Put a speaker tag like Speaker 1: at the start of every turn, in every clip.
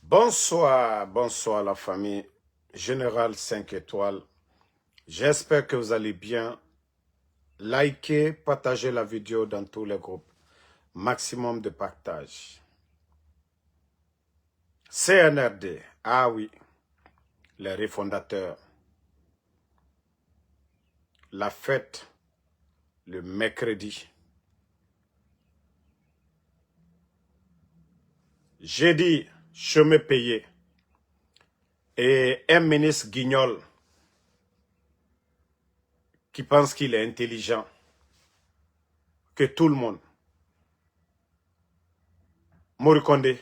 Speaker 1: Bonsoir, bonsoir la famille. Général 5 étoiles. J'espère que vous allez bien. Likez, partagez la vidéo dans tous les groupes. Maximum de partage. CNRD. Ah oui, les refondateurs. La fête, le mercredi. Jeudi, chemin payé. Et un ministre guignol qui pense qu'il est intelligent que tout le monde. Morikonde.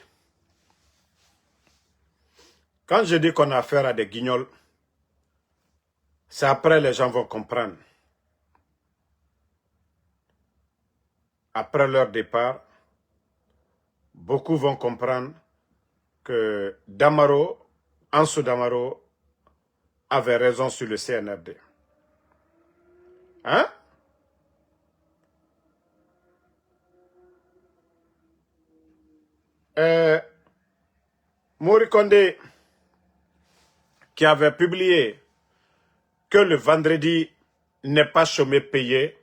Speaker 1: Quand je dis qu'on a affaire à des guignols, c'est après les gens vont comprendre. Après leur départ, beaucoup vont comprendre que Damaro, Ansou Damaro, avait raison sur le CNRD. Hein? Morikonde, qui avait publié que le vendredi n'est pas chômé payé,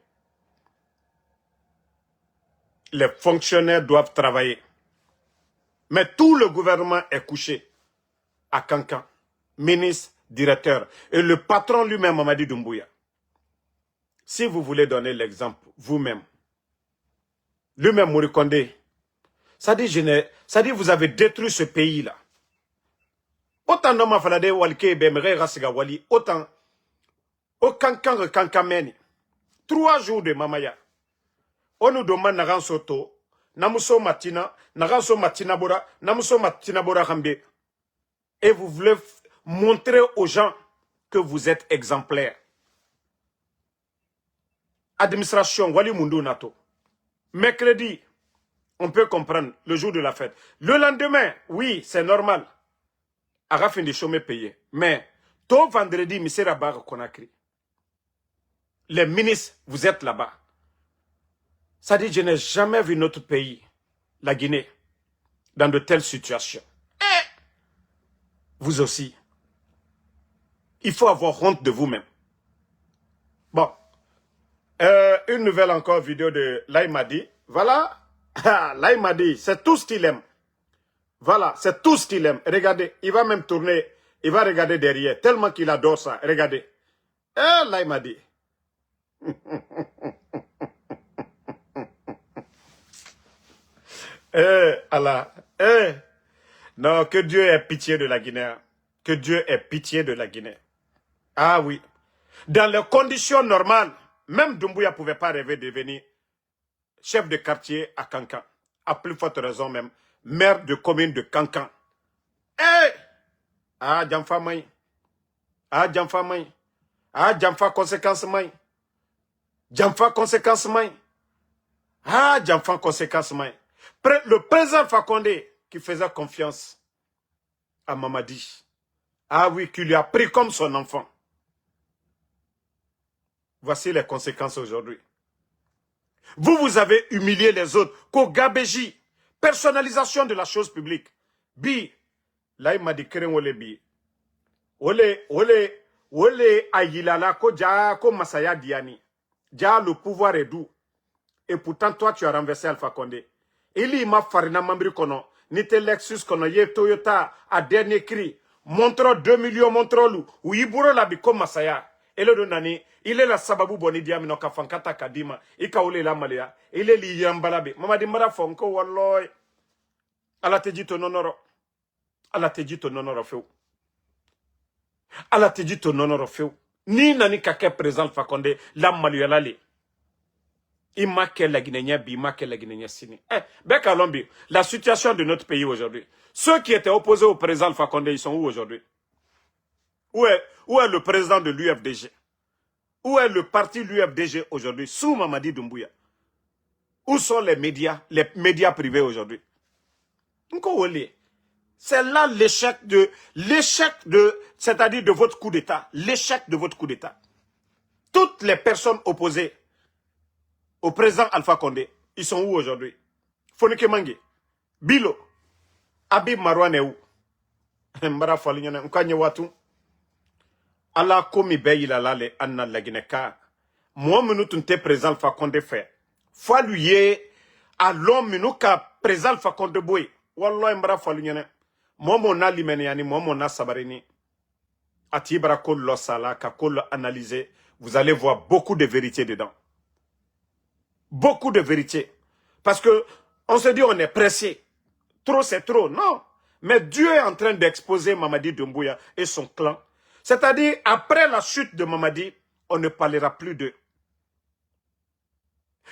Speaker 1: les fonctionnaires doivent travailler. Mais tout le gouvernement est couché à Kankan, ministre, directeur, et le patron lui-même, Mamadi Doumbouya. Si vous voulez donner l'exemple vous-même, lui-même Morikonde, ça dit vous avez détruit ce pays-là. Autant d'hommes falade walke bemere rasiga wali, autant au Kankan Kankameni. 3 jours de Mamaya. On nous demande naran soto, namuso matina, naranso matina bora, namuso matina bora rambe. Et vous voulez montrer aux gens que vous êtes exemplaires. Administration, wali mundu nato. Mercredi, on peut comprendre, le jour de la fête. Le lendemain, oui, c'est normal. À la fin de chômage payé. Mais, tout vendredi, M. Rabar Konakri. Les ministres, vous êtes là-bas. Ça dit, je n'ai jamais vu notre pays, la Guinée, dans de telles situations. Et vous aussi. Il faut avoir honte de vous-même. Bon. Une nouvelle encore vidéo de Laïmadi. Voilà. Laïmadi, c'est tout ce qu'il aime. Voilà, c'est tout ce qu'il aime. Regardez, il va même tourner, il va regarder derrière, tellement qu'il adore ça. Regardez. Laïmadi. Allah. Non, que Dieu ait pitié de la Guinée. Que Dieu ait pitié de la Guinée. Ah oui. Dans les conditions normales, même Doumbouya ne pouvait pas rêver de devenir chef de quartier à Kankan. À plus forte raison même, maire de commune de Kankan. Ah, Djamfa Maï. Ah, Djamfa Maï. Ah, Djamfa conséquence Maï. Djamfa conséquence Maï. Ah, Djamfa conséquence Maï. Le président Fakonde qui faisait confiance à Mamadi. Ah oui, qui lui a pris comme son enfant. Voici les conséquences aujourd'hui. Vous avez humilié les autres. Kogabéji. Personnalisation de la chose publique. Bi. Là, il m'a dit keren wole bi. Wole ayilala ko ja ko masaya diani. Ja, le pouvoir est doux. Et pourtant, toi, tu as renversé Alpha Condé. Il m'a farina mambri kono. Nite Lexus kono ye Toyota à dernier cri. Montre 2 millions montre lu. Ou iburo la bi ko masaya. Et le donani, il est la sababu boni diamino ka fankata kadima. Ika ole la malaya. Il est li yambalabe. Mama di mara fonko walloy. Ala te dit ton honoro. Ala te dit ton honoro feu. Ala te dit ton honoro feu. Ni nani kake présent Fakonde la malaya li. Il m'a qu'elle la Guinéen, il m'a qu'elle la Guinéen sini. Bekalombi, la situation de notre pays aujourd'hui. Ceux qui étaient opposés au président Alpha Condé, ils sont où aujourd'hui? Où est le président de l'UFDG? Où est le parti l'UFDG aujourd'hui? Sous Mamadi Doumbouya. Où sont les médias privés aujourd'hui? C'est là l'échec c'est-à-dire de votre coup d'État. L'échec de votre coup d'État. Toutes les personnes opposées au président Alpha Condé, ils sont où aujourd'hui? Fonike Mange, Bilo, Habib Marouane est où? mbara falignana nkanye watu ala komi beyila lale anna lagineka mo minute nte président Fakonde fait faut lui à l'homme minute ka président Fakonde boy wallahi mbara falignana mo mo na limene yani mo mo na sabarini ati bara ko lo sala ka ko analyser vous allez voir beaucoup de vérité dedans. Beaucoup de vérité. Parce que on se dit on est pressé. Trop c'est trop. Non. Mais Dieu est en train d'exposer Mamadi Doumbouya et son clan. C'est-à-dire, après la chute de Mamadi, on ne parlera plus d'eux.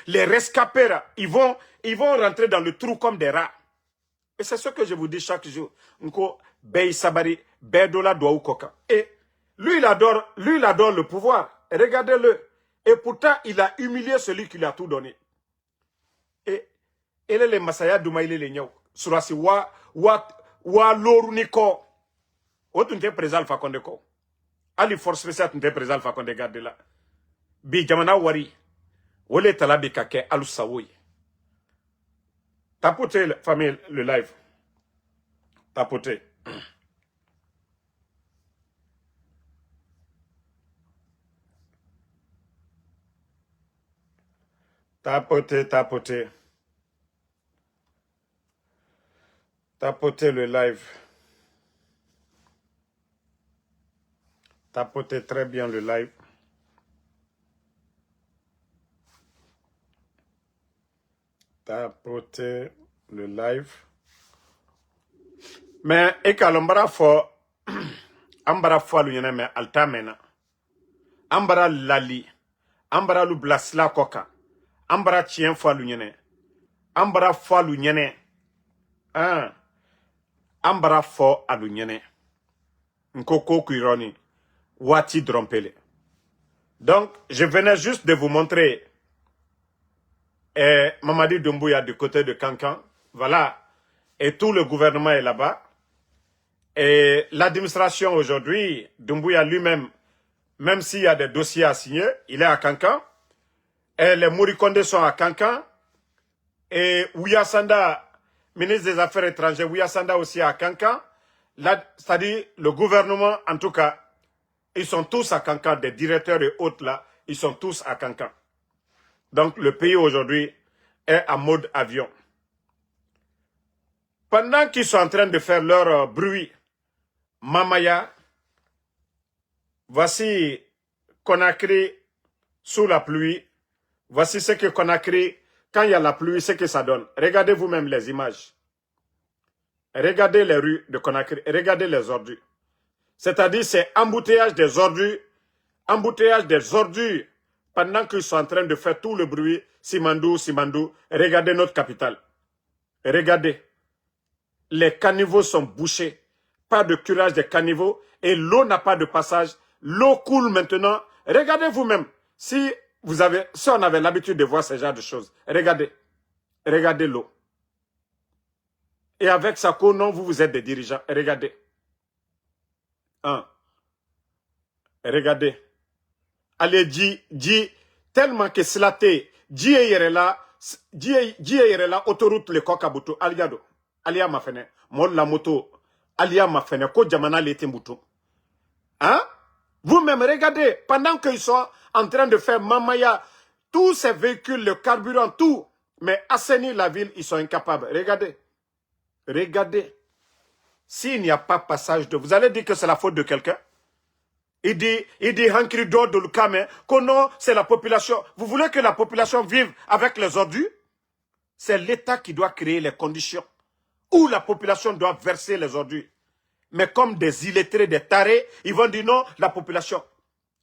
Speaker 1: Les rescapés, ils vont rentrer dans le trou comme des rats. Et c'est ce que je vous dis chaque jour. Nko Bey Sabari, Bedola Douaou Koka. Et lui, il adore le pouvoir. Regardez-le. Et pourtant, il a humilié celui qui lui a tout donné. Et il est le Masaya Doumaïle Lenyao. Surasi wa loruniko. Otunte président Alpha Condé ko. Ali force spéciale tunte président Alpha Condé garde là. Bi jamana wari. Wole talabi kake alu sawoy. Tapotez la famille le live. Tapotez. Tapotez, tapotez. Tapotez le live. Tapotez très bien le live. Tapotez le live. Mais, et qu'alambra fo, ambara fo l'union, mais alta mena. Ambara lali. Ambara lu blasla koka. Ambara tien fo l'union. Ambara fo l'union. Ah. Ambara fo l'union. Nkoko kuironi. Wati drompele. Donc, je venais juste de vous montrer Mamadi Doumbouya du côté de Kankan. Voilà. Et tout le gouvernement est là-bas. Et l'administration aujourd'hui, Doumbouya lui-même, même s'il y a des dossiers à signer, il est à Kankan. Et les Mourikonde sont à Kankan. Et Ouya Sanda, ministre des Affaires étrangères, Ouya Sanda aussi à Kankan. C'est-à-dire, le gouvernement, en tout cas, ils sont tous à Kankan, des directeurs et autres là, ils sont tous à Kankan. Donc, le pays aujourd'hui est en mode avion. Pendant qu'ils sont en train de faire leur bruit, Mamaya, voici Conakry sous la pluie. Voici ce que Conakry, quand il y a la pluie, ce que ça donne. Regardez vous-même les images. Regardez les rues de Conakry. Regardez les ordures. C'est-à-dire, c'est embouteillage des ordures. Embouteillage des ordures. Pendant qu'ils sont en train de faire tout le bruit. Simandou, Simandou. Regardez notre capitale. Regardez. Les caniveaux sont bouchés. Pas de curage des caniveaux. Et l'eau n'a pas de passage. L'eau coule maintenant. Regardez vous-même. Si on avait l'habitude de voir ce genre de choses. Regardez. Regardez l'eau. Et avec ça, non, vous êtes des dirigeants. Regardez. Regardez. Allez, dit, tellement que cela t'est, dit là, autoroute le Kokabuto, aliado, alia ma fene, mon la moto, alia ma fene, ko jamana l'été mouton. Hein? Vous-même, regardez, pendant qu'ils sont en train de faire Mamaya, tous ces véhicules, le carburant, tout, mais assainir la ville, ils sont incapables. Regardez. Regardez. S'il n'y a pas passage d'eau, vous allez dire que c'est la faute de quelqu'un? Il dit, Hankri d'eau de Lukame, que non, c'est la population. Vous voulez que la population vive avec les ordures? C'est l'État qui doit créer les conditions où la population doit verser les ordures. Mais comme des illettrés, des tarés, ils vont dire non, la population.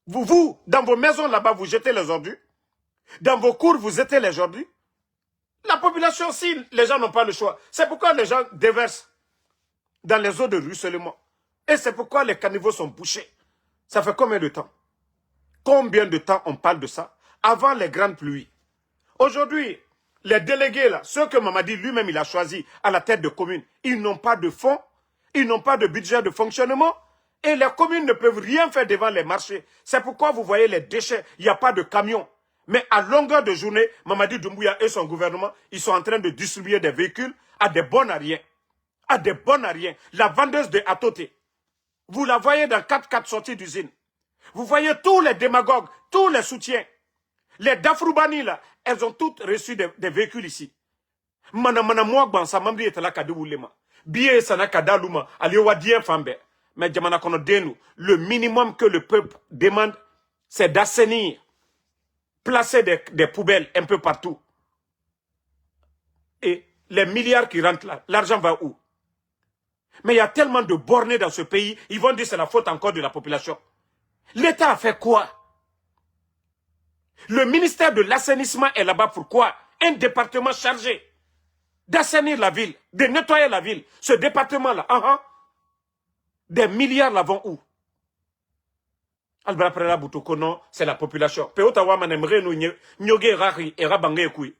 Speaker 1: Vous, dans vos maisons là-bas, vous jetez les ordures. Dans vos cours, vous jetez les ordures. La population, si les gens n'ont pas le choix, c'est pourquoi les gens déversent dans les eaux de ruissellement. Et c'est pourquoi les caniveaux sont bouchés. Ça fait combien de temps? Combien de temps on parle de ça? Avant les grandes pluies. Aujourd'hui, les délégués, là, ceux que Mamadi lui-même il a choisi à la tête de communes, ils n'ont pas de fonds, ils n'ont pas de budget de fonctionnement, et les communes ne peuvent rien faire devant les marchés. C'est pourquoi vous voyez les déchets, il n'y a pas de camions. Mais à longueur de journée, Mamadi Doumbouya et son gouvernement, ils sont en train de distribuer des véhicules à des bons à rien. à des bonnes à rien. La vendeuse de Atote. Vous la voyez dans 4x4 sorties d'usine. Vous voyez tous les démagogues, tous les soutiens. Les Dafroubani, là, elles ont toutes reçu des véhicules ici. Mana moi bansa mamdi etala kadi wulema. Biye sana kada luma aliwa dien fambe. Mais jamana kono denu, le minimum que le peuple demande, c'est d'assainir, placer des poubelles un peu partout. Et les milliards qui rentrent là, l'argent va où? Mais il y a tellement de bornés dans ce pays, ils vont dire que c'est la faute encore de la population. L'État a fait quoi? Le ministère de l'assainissement est là-bas pourquoi? Un département chargé d'assainir la ville, de nettoyer la ville. Ce département-là, des milliards là vont où? Albra Boutokono, c'est la population. Peotawa manemre nous nyoge rari et rabange kui.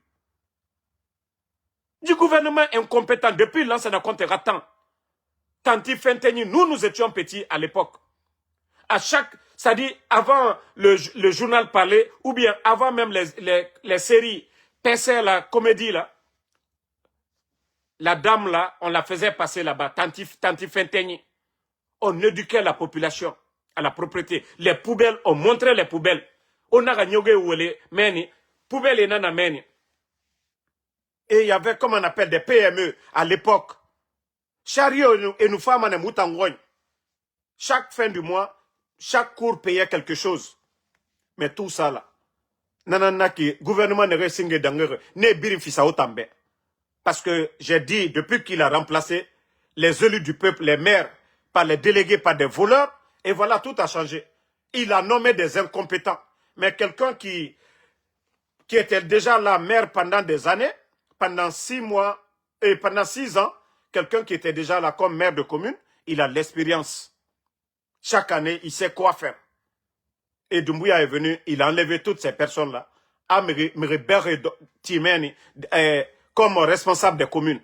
Speaker 1: Du gouvernement incompétent, depuis l'ancien compte ratant. Tanti Fenteni, nous étions petits à l'époque. À chaque, c'est-à-dire avant le journal parlait, ou bien avant même les séries, PC, la comédie là, la dame là, on la faisait passer là-bas, Tanti Fenteni. On éduquait la population à la propriété. Les poubelles, on montrait les poubelles. On a gagné meni, poubelles et nana meni. Et il y avait, comme on appelle, des PME à l'époque. Chariot et nous femmes en moutangogne. Chaque fin du mois, chaque cours payait quelque chose. Mais tout ça là, nanana qui, gouvernement ne ressingue d'angere, ne birim fisa otambe. Parce que j'ai dit, depuis qu'il a remplacé les élus du peuple, les maires, par les délégués, par des voleurs, et voilà, tout a changé. Il a nommé des incompétents. Mais quelqu'un qui était déjà là, maire pendant des années, pendant 6 mois, et pendant 6 ans, quelqu'un qui était déjà là comme maire de commune, il a l'expérience. Chaque année, il sait quoi faire. Et Doumbouya est venu, il a enlevé toutes ces personnes-là, à me Timeni, comme responsable des communes.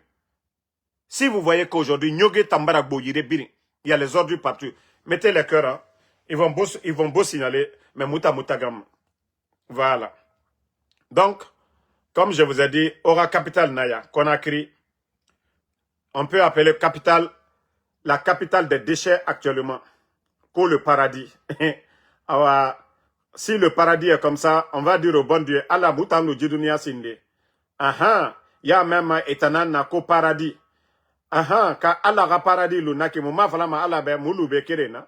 Speaker 1: Si vous voyez qu'aujourd'hui, Nyoge Tambaragbo Yirebiri, il y a les ordures partout. Mettez les cœurs, hein. Ils vont beau signaler, mais Mouta Moutagam. Voilà. Donc, comme je vous ai dit, Aura Capital Naya, Conakry, on peut appeler capitale, la capitale des déchets actuellement, pour le paradis. Alors, si le paradis est comme ça, on va dire au bon Dieu, Allah Mouta nous Djidounia Sinde. Il y a même étanan ko paradis. Ka Allah ga paradis lunaki mouma falama Allah be moulou be kerena.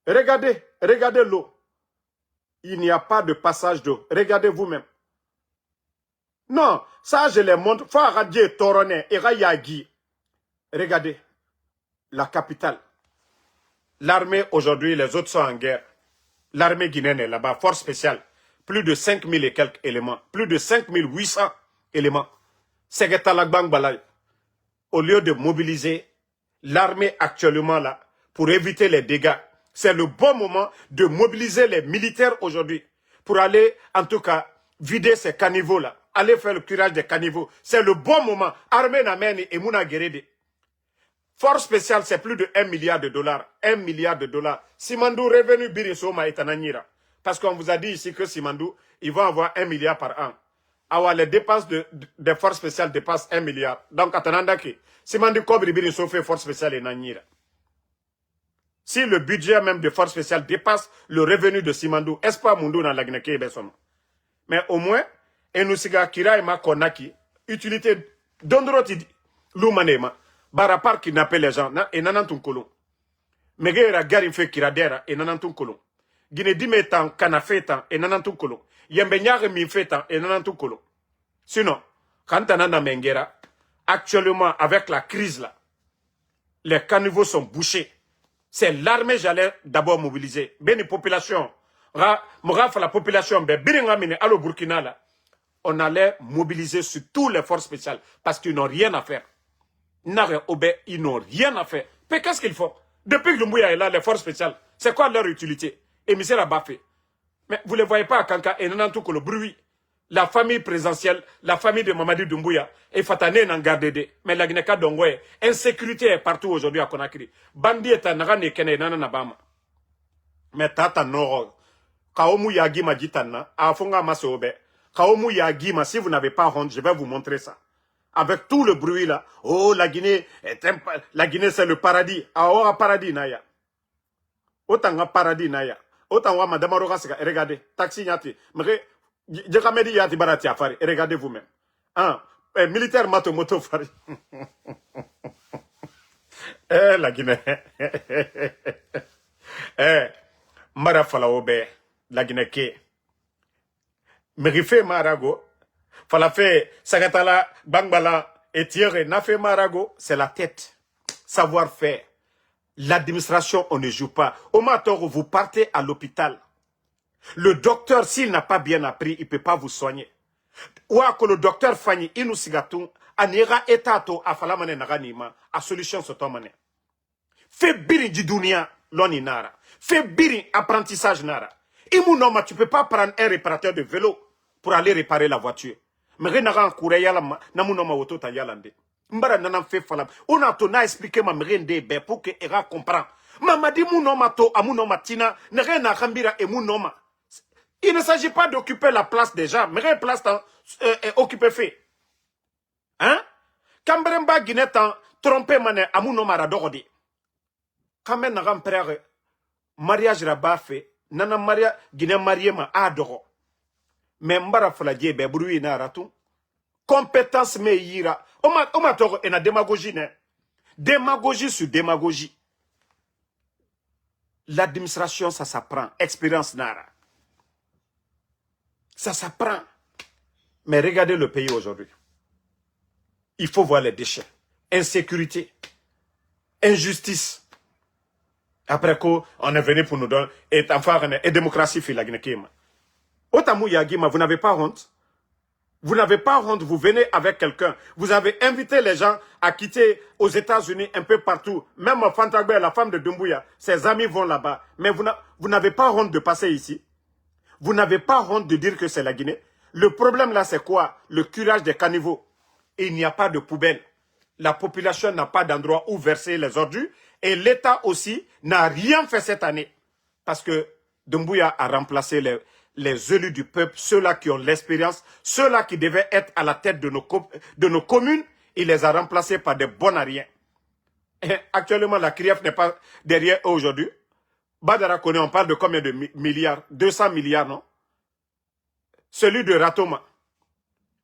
Speaker 1: Regardez l'eau. Il n'y a pas de passage d'eau. Regardez vous-même. Non, ça je les montre. Faut arrêter Toroné et Rayagi. Regardez, la capitale. L'armée aujourd'hui, les autres sont en guerre. L'armée guinéenne est là-bas, force spéciale. Plus de 5000 et quelques éléments. Plus de 5800 éléments. Segeta-Lagbang Balay. Au lieu de mobiliser l'armée actuellement là, pour éviter les dégâts, c'est le bon moment de mobiliser les militaires aujourd'hui. Pour aller, en tout cas, vider ces caniveaux là. Aller faire le curage des caniveaux. C'est le bon moment. Armée Nameni et Mouna Guérédé. Force spéciale, c'est plus de 1 milliard de dollars. 1 milliard de dollars. Simandou revenu Birisoma et Tananira. Parce qu'on vous a dit ici que Simandou, ils vont avoir 1 milliard par an. Alors, les dépenses des forces spéciales dépassent 1 milliard. Donc, Atanandaki, Simandou Kobri Biriso fait force spéciale et Nanira. Si le budget même de force spéciale dépasse le revenu de Simandou, est-ce pas Mundou dans la Gneke Besson? Mais au moins, Enusiga Kira et Makonaki, utilité d'Ondroti Lumanema. Barapar qui n'appelle les gens, et nanantun kolon. Megera garin fait kiradera, et nanantun kolon. Guinée dimetan, kanafetan, et nanantun kolon. Yembenyare mi fetan, et nanantun kolon. Sinon, quand on a mengera, actuellement, avec la crise là, les caniveaux sont bouchés. C'est l'armée j'allais d'abord mobiliser. Beni population, la population, biringamine, allo Burkina là, on allait mobiliser sur tous les forces spéciales, parce qu'ils n'ont rien à faire. Ils n'ont rien à faire. Mais qu'est-ce qu'ils font? Depuis que Doumbouya est là, les forces spéciales, c'est quoi leur utilité? Émissaire à Bafé. Mais vous ne les voyez pas à Kanka et Nanantou que le bruit. La famille présidentielle, la famille de Mamadi Doumbouya, et Fatane n'en garde des. Mais la Guinée Dongwe, insécurité est partout aujourd'hui à Conakry. Bandi est à Nagane Kene Nananabama. Mais Tata Noro, Kaomu Yagima Gitana, Afonga Masobe, Kaomu Yagima, si vous n'avez pas honte, je vais vous montrer ça. avec tout le bruit là. Oh, la Guinée, la Guinée c'est le paradis. Ah, oh, paradis, naya. Autant un paradis, naya. Autant un madame Rogasika, regardez, taxi yati. Mais, Djekamedi yati barati afari, regardez vous-même. Hein, militaire moto fari. La Guinée. Mara Falaobe, la Guinée ke. Merife Marago. Falafe, Sagatala, Bangbala, et Thierry, Nafé Marago, c'est la tête. Savoir-faire. L'administration, on ne joue pas. Au matin, vous partez à l'hôpital. Le docteur, s'il n'a pas bien appris, il ne peut pas vous soigner. Ou que le docteur Fanny, il nous sigatou, anira etato, a falamane naganima, a solution sotomane. Fais biri du dunia, l'oni nara. Fais biri apprentissage nara. Imunoma, tu ne peux pas prendre un réparateur de vélo pour aller réparer la voiture. Mais renara en couré yalama, namunoma auto ta yalande. Mbara nanam fait falam. On a ton a expliqué ma mrende be pour que Era comprend. Mama di munoma to amunoma tina, ne rena rambira et munoma. Il ne s'agit pas d'occuper la place déjà, mais une place occupée fait. Hein? Kambremba Guinetan, trompé mané amunoma radorodi. Quand même n'a frère, mariage rabat fait, nana maria Guinée marié ma adoro. Mais mbara fladie be bruit na ratou. Compétence me yira. Oma toro ena démagogie ne. Démagogie sur démagogie. L'administration ça s'apprend. Expérience nara. Ça s'apprend. Mais regardez le pays aujourd'hui. Il faut voir les déchets. Insécurité. Injustice. Après quoi, on est venu pour nous donner et démocratie fait la Guinée. Otamou Yagima, vous n'avez pas honte. Vous n'avez pas honte, vous venez avec quelqu'un. Vous avez invité les gens à quitter aux États-Unis un peu partout. Même Fantagbe, la femme de Doumbouya, ses amis vont là-bas. Mais vous n'avez pas honte de passer ici. Vous n'avez pas honte de dire que c'est la Guinée. Le problème là, c'est quoi? Le curage des caniveaux. Il n'y a pas de poubelle. La population n'a pas d'endroit où verser les ordures. Et l'État aussi n'a rien fait cette année. Parce que Doumbouya a remplacé les élus du peuple, ceux-là qui ont l'expérience, ceux-là qui devaient être à la tête de nos communes, il les a remplacés par des bons à rien. Et actuellement, la CRIEF n'est pas derrière eux aujourd'hui. Badara Kone, on parle de combien de milliards? 200 milliards, non? Celui de Ratoma.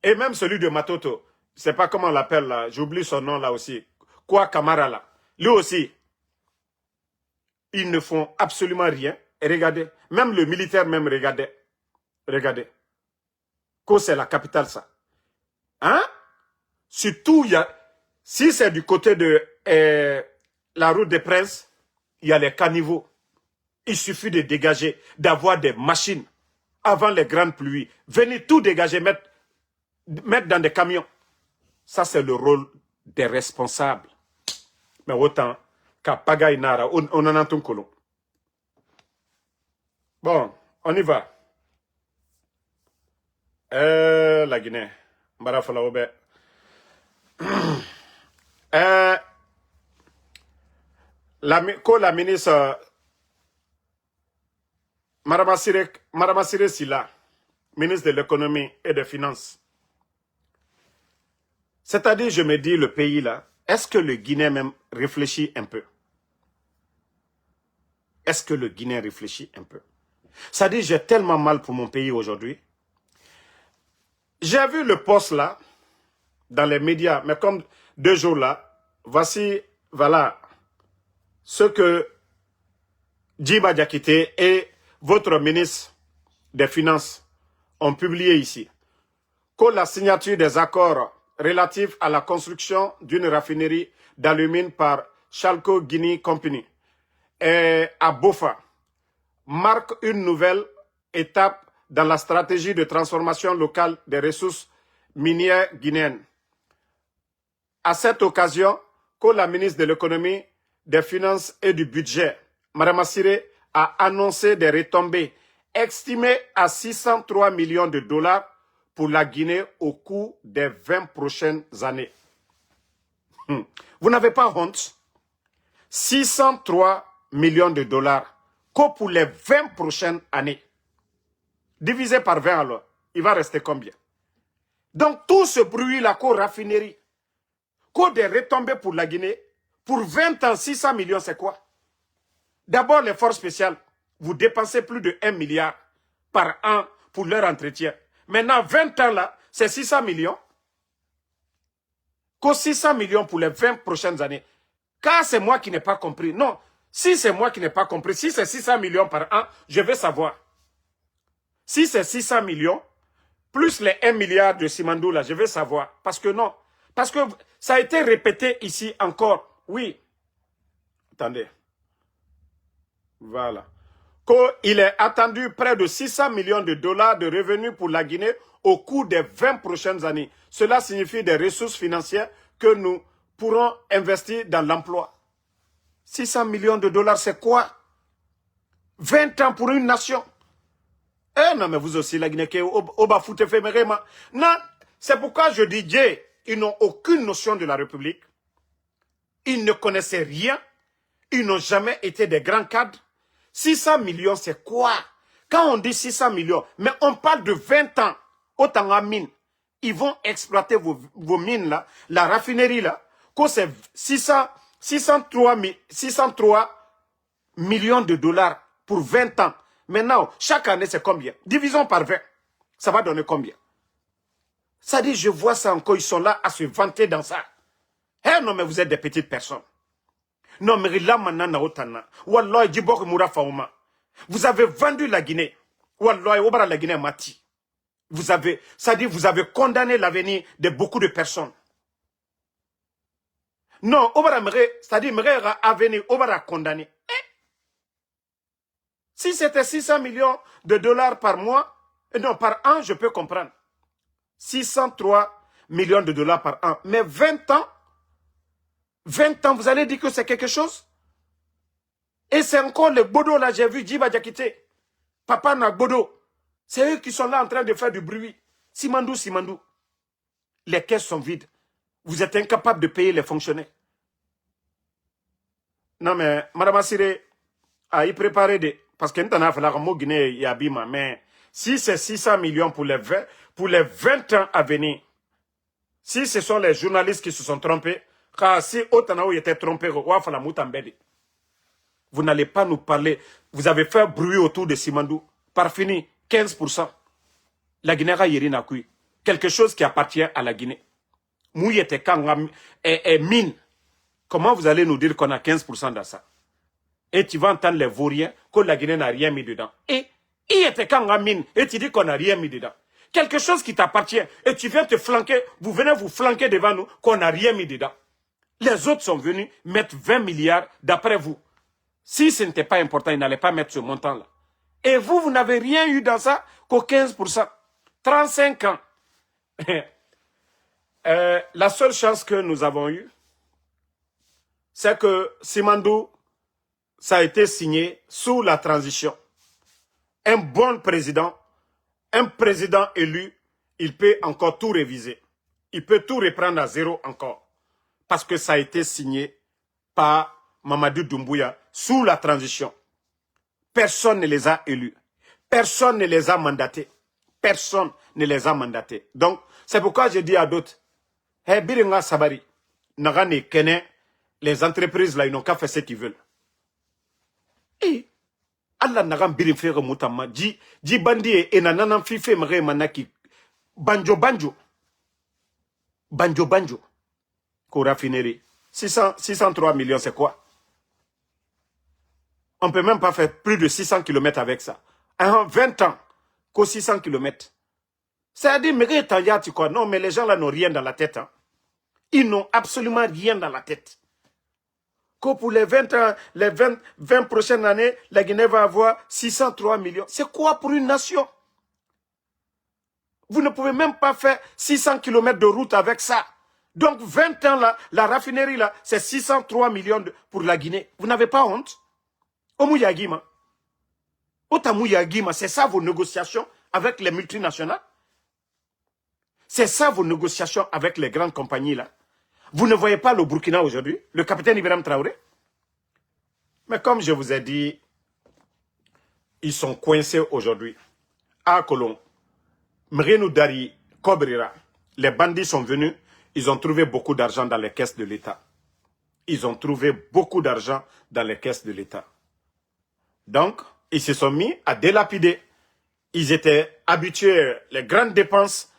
Speaker 1: Et même celui de Matoto. Je ne sais pas comment on l'appelle là. J'oublie son nom là aussi. Quoi Kamara là. Lui aussi. Ils ne font absolument rien. Et regardez. Même le militaire même, regardez. Regardez. Quoi c'est la capitale ça. Hein? Surtout, il y a... Si c'est du côté de la route des Princes, il y a les caniveaux. Il suffit de dégager, d'avoir des machines avant les grandes pluies. Venez tout dégager, mettre dans des camions. Ça, c'est le rôle des responsables. Mais autant qu'à Pagaï Nara, on en entend colon. Bon, on y va. La Guinée. Mbarafala Obe. La ministre Maramasire Silla, ministre de l'économie et des finances. C'est-à-dire, je me dis, le pays là, est-ce que le Guinéen même réfléchit un peu? Est-ce que le Guinéen réfléchit un peu? C'est-à-dire, j'ai tellement mal pour mon pays aujourd'hui. J'ai vu le poste là, dans les médias, mais comme 2 jours là, voici, voilà, ce que Djiba Diakité et votre ministre des Finances ont publié ici. Que la signature des accords relatifs à la construction d'une raffinerie d'alumine par Chalco Guinea Company et à Bofa marque une nouvelle étape dans la stratégie de transformation locale des ressources minières guinéennes. À cette occasion, que la ministre de l'économie, des finances et du budget, Mme Assiré, a annoncé des retombées estimées à 603 millions de dollars pour la Guinée au cours des 20 prochaines années. Vous n'avez pas honte? 603 millions de dollars que pour les 20 prochaines années. Divisé par 20 alors, il va rester combien? Donc tout ce bruit-là, qu'aux raffineries, Qu'au des retombées pour la Guinée, pour 20 ans, 600 millions, c'est quoi? D'abord, les forces spéciales, vous dépensez plus de 1 milliard par an pour leur entretien. Maintenant, 20 ans là, c'est 600 millions. Qu'au 600 millions pour les 20 prochaines années. Car c'est moi qui n'ai pas compris. Non, si c'est moi qui n'ai pas compris, si c'est 600 millions par an, je veux savoir. Si c'est 600 millions, plus les 1 milliard de Simandou là, je veux savoir. Parce que non, parce que ça a été répété ici encore. Oui. Attendez. Voilà. Qu'il est attendu près de 600 millions de dollars de revenus pour la Guinée au cours des 20 prochaines années. Cela signifie des ressources financières que nous pourrons investir dans l'emploi. 600 millions de dollars, c'est quoi? 20 ans pour une nation. Eh non, mais vous aussi, la Guinée, non, c'est pourquoi je dis, ils n'ont aucune notion de la République. Ils ne connaissaient rien. Ils n'ont jamais été des grands cadres. 600 millions, c'est quoi? Quand on dit 600 millions, mais on parle de 20 ans, autant en mine. Ils vont exploiter vos mines là, la raffinerie là, que c'est 603 millions de dollars pour 20 ans. Maintenant, chaque année, c'est combien? Divisons par 20. Ça va donner combien? Ça dit, je vois ça encore, ils sont là à se vanter dans ça. Eh non, mais vous êtes des petites personnes. Non, mais là, maintenant, Wallah, Djibok Moura Faouma. Vous avez vendu la Guinée. Wallah, Obara la Guinée Mati. Vous avez, ça dit, vous avez condamné l'avenir de beaucoup de personnes. Non, Obara Mre, ça dit, Mre avenir, Obara condamné. Si c'était 600 millions de dollars par mois, non, par an, je peux comprendre. 603 millions de dollars par an. Mais 20 ans, vous allez dire que c'est quelque chose? Et c'est encore le Bodo là, j'ai vu Djiba Diakité. Papa na Bodo. C'est eux qui sont là en train de faire du bruit. Simandou. Les caisses sont vides. Vous êtes incapable de payer les fonctionnaires. Non mais, Madame Assire, a y préparé des... Parce que nous avons fait la Guinée et Abima. Mais si c'est 600 millions pour les 20 ans à venir, si ce sont les journalistes qui se sont trompés, car si Otanaou était trompé, vous n'allez pas nous parler. Vous avez fait bruit autour de Simandou. Par fini, 15%. La Guinée a Yerina Kui. Quelque chose qui appartient à la Guinée. Mouyete Kanga et mine. Comment vous allez nous dire qu'on a 15% dans ça? Et tu vas entendre les vauriens que la Guinée n'a rien mis dedans. Et il était Kanga mine. Et tu dis qu'on n'a rien mis dedans. Quelque chose qui t'appartient. Et tu viens te flanquer. Vous venez vous flanquer devant nous qu'on n'a rien mis dedans. Les autres sont venus mettre 20 milliards d'après vous. Si ce n'était pas important, ils n'allaient pas mettre ce montant-là. Et vous, vous n'avez rien eu dans ça qu'au 15%. 35 ans. La seule chance que nous avons eue, c'est que Simandou, ça a été signé sous la transition. Un bon président, un président élu, il peut encore tout réviser. Il peut tout reprendre à zéro encore. Parce que ça a été signé par Mamadou Doumbouya sous la transition. Personne ne les a élus. Personne ne les a mandatés. Personne ne les a mandatés. Donc, c'est pourquoi je dis à d'autres, hey, Biringa Sabari, Nagane Kene, les entreprises là, ils n'ont qu'à faire ce qu'ils veulent. Et, Allah Nagam Birin Fere Moutama, Ji Bandi et Nananam Fife Mre Manaki, Banjo, qu'au raffinerie. 603 millions, c'est quoi? On ne peut même pas faire plus de 600 km avec ça. En 20 ans, qu'au 600 km. C'est-à-dire, mais quoi? Non, mais les gens là n'ont rien dans la tête. Hein. Ils n'ont absolument rien dans la tête. Que pour les 20 ans, les 20 prochaines années, la Guinée va avoir 603 millions. C'est quoi pour une nation? Vous ne pouvez même pas faire 600 km de route avec ça. Donc 20 ans là, la raffinerie là, c'est 603 millions pour la Guinée. Vous n'avez pas honte? Omouyagima. Otamouyagima, c'est ça vos négociations avec les multinationales? C'est ça vos négociations avec les grandes compagnies là? Vous ne voyez pas le Burkina aujourd'hui? Le capitaine Ibrahim Traoré? Mais comme je vous ai dit, ils sont coincés aujourd'hui. À Colomb, Mrenou Dari, Kobrira, les bandits sont venus, ils ont trouvé beaucoup d'argent dans les caisses de l'État. Ils ont trouvé beaucoup d'argent dans les caisses de l'État. Donc, ils se sont mis à délapider. Ils étaient habitués, les grandes dépenses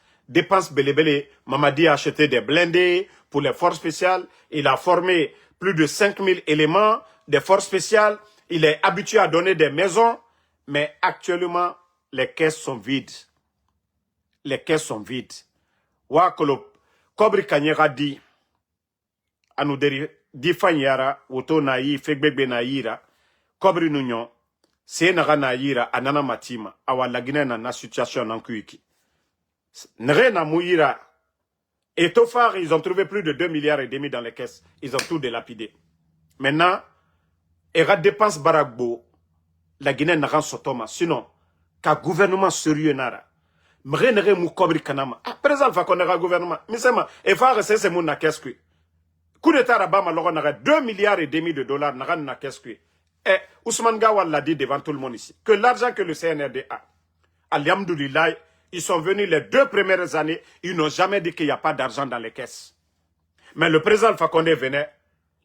Speaker 1: belé. Mamadi a acheté des blindés pour les forces spéciales. Il a formé plus de 5000 éléments des forces spéciales. Il est habitué à donner des maisons. Mais actuellement, les caisses sont vides. Les caisses sont vides. Wakolo, Kobri Kanyera dit, Anouderi, di Fanyara, Woto Nayi, Fegbebe Naïra, Kobri Nunyon, c'est Nara Naïra, Anana Matima, Awa Lagine na situation en Kuiki. Nre na Mouira, et Tofar, ils ont trouvé plus de 2,5 milliards dans les caisses. Ils ont tout délapidé. Maintenant, Era dépense Baragbo, la Guinée n'a rien sotoma. Sinon, qu'un gouvernement sérieux nara. Mre nere mou kobri kanama. Ah, président va connaître un gouvernement. Misema, et fa rese se moun na qu'est-ce que. Coup d'état rabama logo nara 2,5 milliards de dollars nara na qu'est-ce que. Et Ousmane Gawal l'a dit devant tout le monde ici. Que l'argent que le CNRD a, alhamdoulilah, ils sont venus les 2 premières années, ils n'ont jamais dit qu'il n'y a pas d'argent dans les caisses. Mais le président Alpha Condé venait,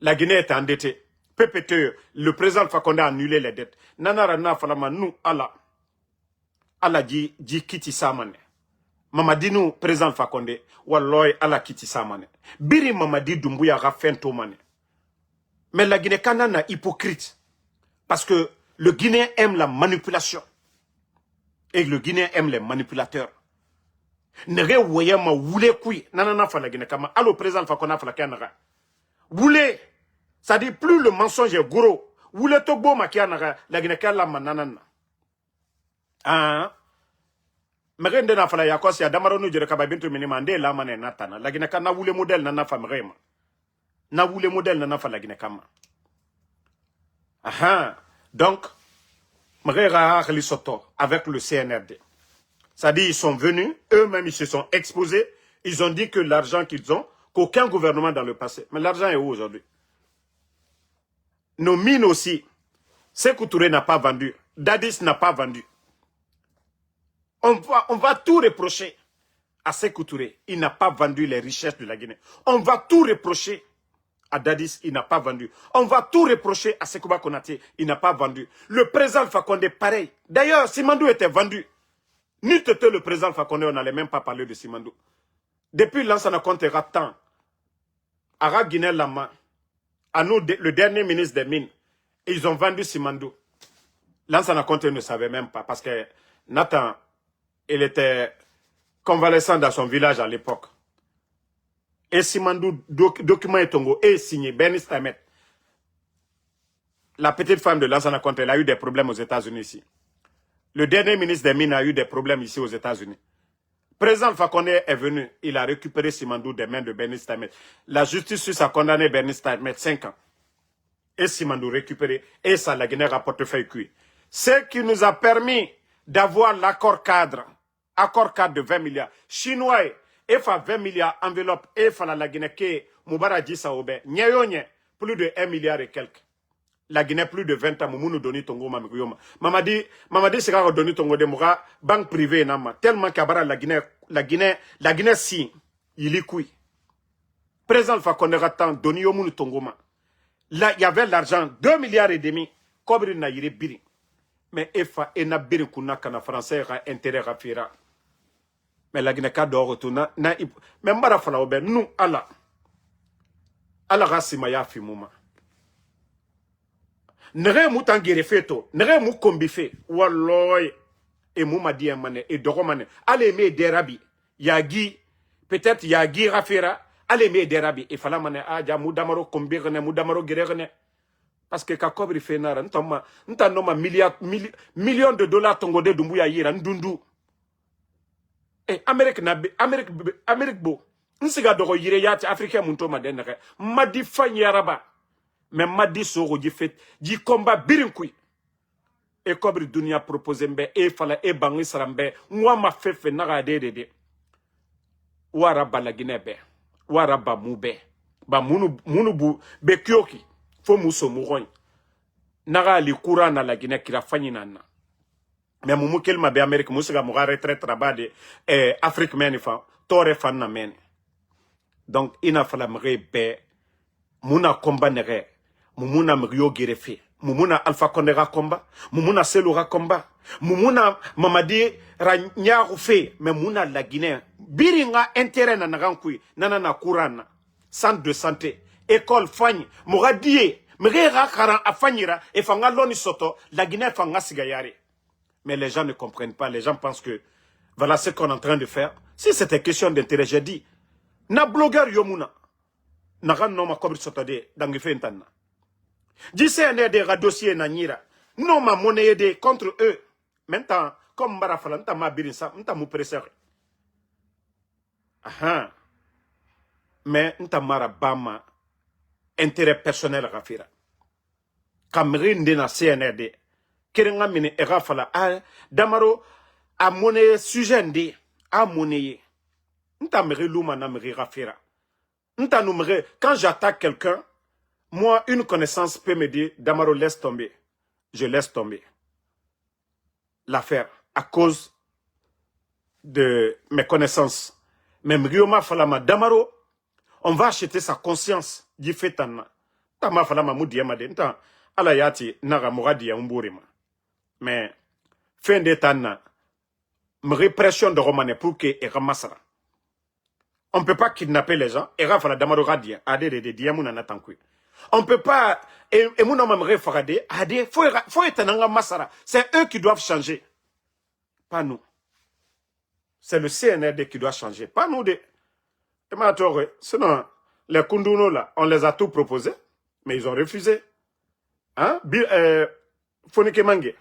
Speaker 1: la Guinée était endettée. PPTE, le président Alpha Condé a annulé les dettes. Nanara na falama nous, Allah dit kiti samane. Mamadi nous, président Alpha Condé, walloy Allah kiti samane. Biri Mamadi Doumbouya rafento mane. Mais la Guinée kanana hypocrite. Parce que le Guinéen aime la manipulation. Et le Guinéen aime les manipulateurs. Nere woyama woule kui. Nanana fa la Guinée kama. Allo président Alpha Condé fa la kanara. Woule. Ça dit plus le mensonge est gros. Woule togbo makianara. La Guinée kala mananana. Ah. Mrende na fala ya kosi ya damaro no jere kaba bintu minima nde la mane natana. La Guinée kana woule modèle na nafa mrema. Na woule modèle na nafa la Guinée kama. Aha. Donc, Mrera Soto avec le CNRD. Ça dit, ils sont venus, eux-mêmes, ils se sont exposés. Ils ont dit que l'argent qu'ils ont, qu'aucun gouvernement dans le passé. Mais l'argent est où aujourd'hui? Nos mines aussi. Sékou Touré n'a pas vendu. Dadis n'a pas vendu. On va tout reprocher à Sékou Touré. Il n'a pas vendu les richesses de la Guinée. On va tout reprocher à Dadis, il n'a pas vendu. On va tout reprocher à Sekouba Konaté, il n'a pas vendu. Le président Alpha Condé, pareil. D'ailleurs, Simandou était vendu. Ni était le président Alpha Condé, on n'allait même pas parler de Simandou. Depuis Lansana Conté Raptan, Ara Guinée Lama, à nous, le dernier ministre des Mines, ils ont vendu Simandou. Lansana Conté ne savait même pas, parce que Nathan, il était convalescent dans son village à l'époque. Et Simandou, document est tongo, et signé, Bernie Stamet. La petite femme de Lansana Conté, elle a eu des problèmes aux États-Unis ici. Le dernier ministre des Mines a eu des problèmes ici aux États-Unis. Président Alpha Condé est venu, il a récupéré Simandou des mains de Bernie Stamet. La justice suisse a condamné Bernie Stamet 5 ans. Et Simandou récupéré, et ça, la Guinée a portefeuille cuit. Ce qui nous a permis d'avoir l'accord cadre de 20 milliards. Chinois, et fa 20 milliards enveloppe, et fa la Guinée qui Moubara dit ça au bé. Plus de 1 milliard et quelques. La Guinée, plus de 20 ans, Moumou nous donne Tongo Mamikuyoma. Mamadi, c'est quand on donne Tongo de Moura, banque privée, nama. Tellement qu'Abara, la Guinée, si, il est couille. Président Alpha Condé Ratan, donne Yomu Tongoma. Là, il y avait l'argent, 2,5 milliards. Kobri na yiri biri. Mais Efa, ena biri kuna kana français, intérêt à faire. Mais la Guinée, quand on retourne, mais Mbara Fala Oben, nous, Allah. Allah Rassimaya Fimouma. Nere mou tangere feto, nere mou kombife, walloy, et mou madi amane, et doromane, allez me derabi, yagi, peut-être yagi rafera, allez me derabi, et fala mane, aja moudamaro kombirene, moudamaro gerene, parce que kakobri fenara, n'tama millions de dollars tongode dumbuya yira, ndundu. Eh, Amérique bo, n'siga doro yire yati africain munto madenere, madi fanyaraba. Mais Madi Soro dit combat birinkui. Et Kobri Dunia proposé mbe, et fala e bangi sarambe, moi ma fefe naga de. Waraba la Guinée be, waraba moube, ba munubu be kyoki, fo muso mouroy. Naga li courant na la Guinée kira fanyi nana. Mais mumu kelma be Amérique, musiga moura retraite rabade, Afrique meni fa, tore fan na meni. Donc, il n'a fallu me Muna combat nere. Mumuna mrio gerefe. Mumuna Alpha Condera combat. Mumuna Selora combat. Mumuna Mamadi Ranyaru fe. Mais muna la Guinée. Biringa intérêt na nagankui. Nanana Kourana. Centre de santé. École Fagn. Moradie. Mrera Karan Afanyira. Et Fanga Loni Soto. La Guinée Fanga Sigayari. Mais les gens ne comprennent pas. Les gens pensent que voilà ce qu'on est en train de faire. Si c'était question d'intérêt, j'ai dit. Na blogueur Yomuna. Nagan no ma kobri sotade dangi fentana. D'ici des dossiers nanyira. Non ma monnaie de contre eux. Maintenant, comme Barafala, nta ma birinsa, nta mu presser. Aha. Mais nta mara bama intérêt personnel rafira. Kamrin de na CNRD. Kerenga mini erafala a damaro a monnaie sujet ndi a monnaie. Nta meri luma na meri rafira. Quand j'attaque quelqu'un, moi, une connaissance peut me dire, Damaro, laisse tomber. Je laisse tomber l'affaire à cause de mes connaissances. Même Rioma Falama, Damaro, on va acheter sa conscience. Difetana. Tama Falama Moudiamade. Alayati, Nara Mouradia Umburima. Mais, fin d'état, me répression de Romane pour que et ramassera. On ne peut pas kidnapper les gens. Et Rafa Damaro Radia, Ade de Diamuna Natankui. On ne peut pas. Et mon homme me farade, Ade, faut être Massara. C'est eux qui doivent changer. Pas nous. C'est le CNRD qui doit changer. Pas nous. Sinon, les Kunduno là, on les a tout proposés, mais ils ont refusé. Hein? Fonike Mange.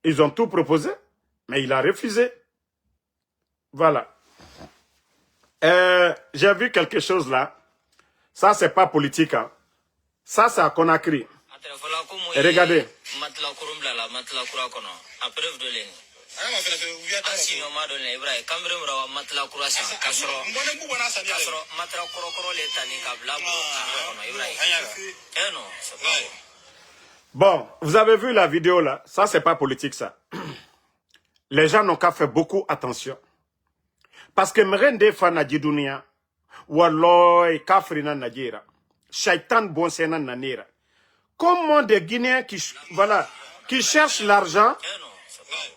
Speaker 1: Ils ont tout proposé, mais il a refusé. Voilà. J'ai vu quelque chose là. Ça, c'est pas politique. Hein. Ça, c'est à Conakry. Et regardez. Bon, vous avez vu la vidéo là. Ça, c'est pas politique ça. Les gens n'ont qu'à faire beaucoup attention. Parce que Mrende Fana Djidounia, Walloy Kafrina Nadjira, Shaitan Bonsena Nanira. Comment des Guinéens qui cherchent l'argent,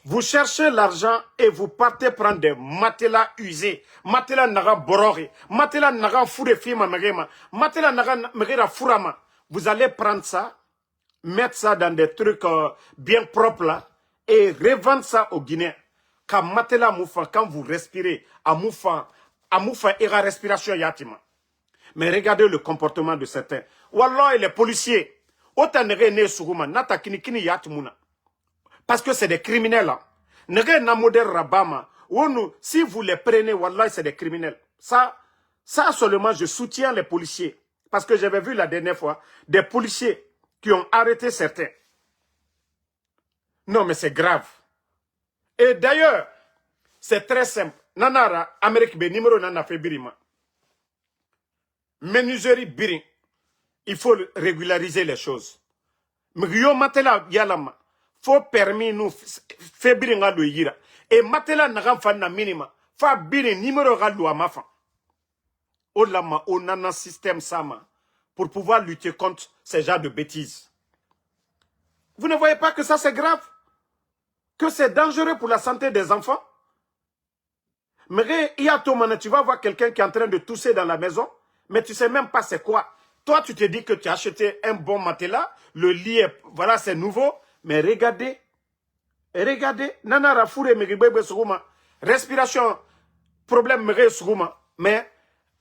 Speaker 1: vous cherchez l'argent et vous partez prendre des matelas usés, matelas naga borori, matelas naga foure fima megema, matelas naga megera furama. Vous allez prendre ça, mettre ça dans des trucs bien propres là, et revendre ça aux Guinéens. Quand matela moufa, quand vous respirez, à moufa et la respiration yatima. Mais regardez le comportement de certains. Wallah et les policiers, autant ne suruma, nata kini yatimuna. Parce que c'est des criminels là. Nere namoder rabama. Si vous les prenez, wallah, c'est des criminels. Ça seulement je soutiens les policiers. Parce que j'avais vu la dernière fois des policiers qui ont arrêté certains. Non mais c'est grave. Et d'ailleurs, c'est très simple. Nanara, Amérique, numéro nana fait birima. Menuiserie birin. Il faut régulariser les choses. Mrio matela yalama. Faut permis nous faire biringa lo yira. Et matela naga fana minima. Fa birin numéro galou amafa. Olama, onana système sama. Pour pouvoir lutter contre ces genres de bêtises. Vous ne voyez pas que ça c'est grave? Que c'est dangereux pour la santé des enfants? Mais tu vas voir quelqu'un qui est en train de tousser dans la maison, mais tu ne sais même pas c'est quoi. Toi, tu te dis que tu as acheté un bon matelas, le lit, voilà, c'est nouveau, mais regardez, nana rafoure megibebe suruma, respiration, problème mege suruma, mais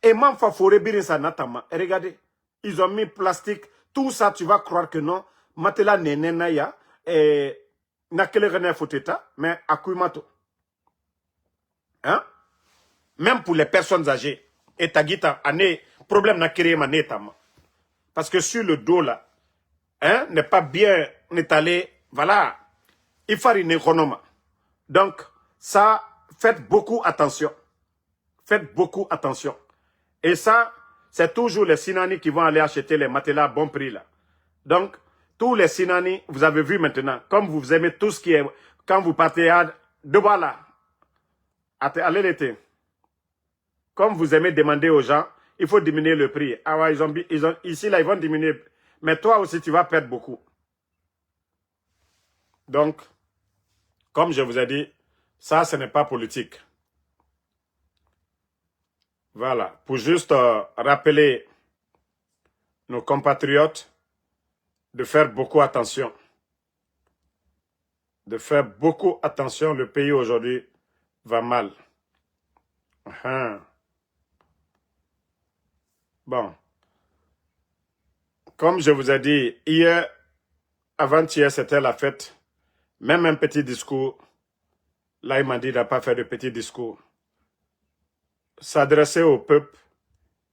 Speaker 1: aimant fafore birinsa natama, regardez, ils ont mis plastique, tout ça, tu vas croire que non, matelas nenenaya, et nakele rene foteta, mais akuimato. Hein? Même pour les personnes âgées. Et tagita, ane, problème n'a créé ma netama. Parce que sur le dos là, hein, n'est pas bien étalé, voilà. Il faut une économe. Donc, ça, faites beaucoup attention. Faites beaucoup attention. Et ça, c'est toujours les Sinani qui vont aller acheter les matelas à bon prix là. Donc, tous les Sinani, vous avez vu maintenant, comme vous aimez tout ce qui est, quand vous partez à Douala, allez l'été. comme vous aimez demander aux gens, il faut diminuer le prix. Ah ouais, ici, là, ils vont diminuer. Mais toi aussi, tu vas perdre beaucoup. Donc, comme je vous ai dit, ça, ce n'est pas politique. Voilà. Pour juste rappeler nos compatriotes de faire beaucoup attention. De faire beaucoup attention. Le pays aujourd'hui va mal. Bon. Comme je vous ai dit, hier, avant-hier, c'était la fête. Même un petit discours. Là, il m'a dit qu'il n'a pas fait de petit discours. S'adresser au peuple,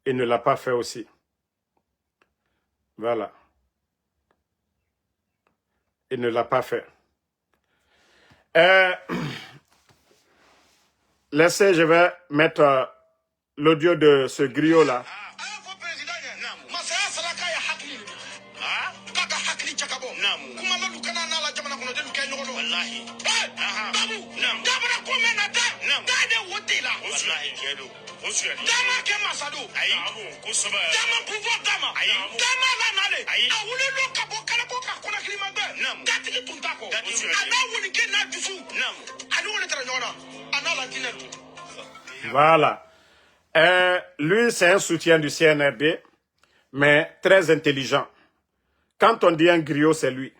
Speaker 1: il ne l'a pas fait aussi. Voilà. Il ne l'a pas fait. Laissez, je vais mettre l'audio de ce griot-là. Voilà. Lui, c'est un soutien du CNRD, mais très intelligent. Quand on dit un griot, c'est lui.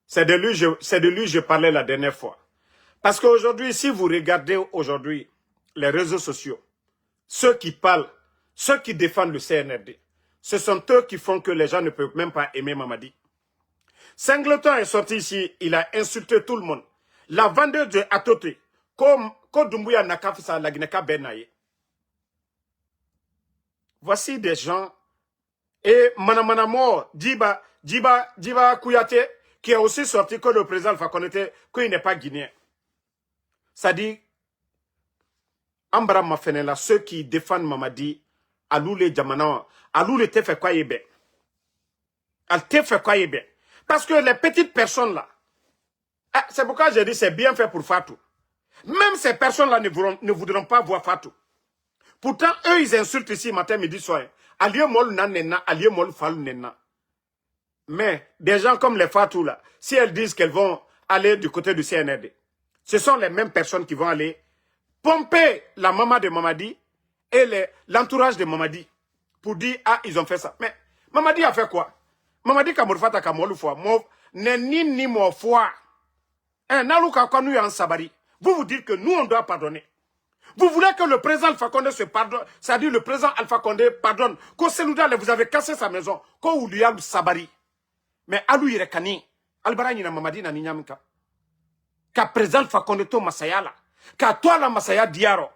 Speaker 1: C'est de lui que je parlais la dernière fois. Parce qu'aujourd'hui, si vous regardez aujourd'hui les réseaux sociaux, ceux qui parlent, ceux qui défendent le CNRD, ce sont eux qui font que les gens ne peuvent même pas aimer Mamadi. Singleton est sorti ici, il a insulté tout le monde. La vendeuse de Atote, comme Dumbuya Nakafisa Lagineka Benaye. Voici des gens, et Manamanamo, Djiba Kouyaté, qui a aussi sorti que le président Alpha Condé, qu'il n'est pas guinéen. Ça dit, Ambra Mafenela, ceux qui défendent Mamadi, Aloule Djamana, Aloule te fait quoi yébé? Elle te fait quoi yébé? Parce que les petites personnes là, c'est pourquoi j'ai dit c'est bien fait pour Fatou. Même ces personnes-là ne voudront pas voir Fatou. Pourtant, eux, ils insultent ici matin, midi, soir. Alié mol nanena, alié mol falou nena. Mais des gens comme les Fatou là, si elles disent qu'elles vont aller du côté du CNRD, ce sont les mêmes personnes qui vont aller pomper la maman de Mamadi et l'entourage de Mamadi pour dire, ah, ils ont fait ça. Mais Mamadi a fait quoi? Mamadi Kamurfata Kamolufoa, ni mo foi. Naluka Konu en Sabari. Vous dites que nous, on doit pardonner. Vous voulez que le président Alpha Condé se pardonne, c'est-à-dire le président Alpha Condé pardonne, que Selouda, vous avez cassé sa maison, que Ouliyal Sabari. Mais Alou Irekani, Albarani na Mamadi na Ninyamika. Ka président Alpha Condé to Masayala. Ka toi la Masaya Diaro.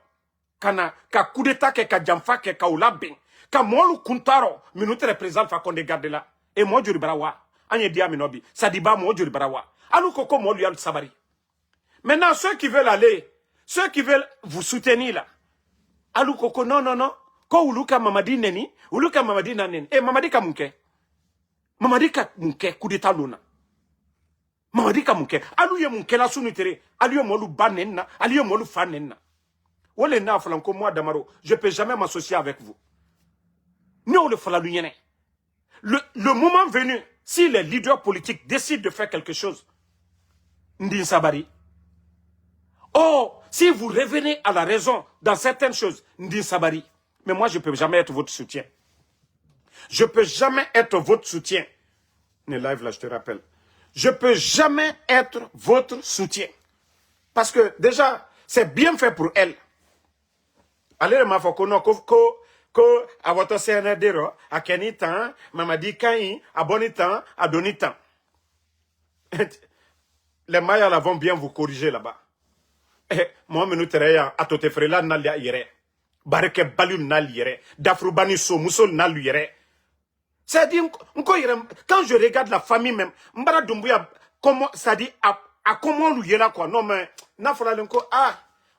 Speaker 1: Ka coup d'état ke ka Jamfa ke ka Oulabing. Ka Molu Kuntaro, minute le président Alpha Condé garde là. Et moi, je barawa. Anye dia minobi. Sadiba, moi, je barawa. Alou Koko Molu Sabari. Maintenant, ceux qui veulent aller, ceux qui veulent vous soutenir là, Alou Koko, non. Ko uluka Mamadi neni, uluka Mamadi nanen. Mamadi ka munke. Mamadi ka munke, coup d'état luna. Mamadi ka munke. Alou ye munke la sunitere. Alou ye molu banenna. Alou ye molu fanenna. Wole na flanko moi Damaro, je peux jamais m'associer avec vous. Nous le falaluyene. Le moment venu, si les leaders politiques décident de faire quelque chose, Ndin Sabari. Oh, si vous revenez à la raison dans certaines choses, Ndin Sabari. Mais moi, je ne peux jamais être votre soutien. Je ne peux jamais être votre soutien. Les lives là, je te rappelle. Je ne peux jamais être votre soutien. Parce que déjà, c'est bien fait pour elle. Allez, ma foi, que à votre CNRD, à Kenitan, Mamadi Kain, à Bonitan, à Donitan. Les Mayas vont bien vous corriger là-bas. Moi, je suis à Totefrela Nalia Yere. Bareke Balu Nal Yere. Dafrubani So Moussol Nal Yere. C'est-à-dire, quand je regarde la famille même, Mbara Dumbuya, comment, c'est-à-dire, à comment lui là, quoi. Non, mais, Nafra Lenko,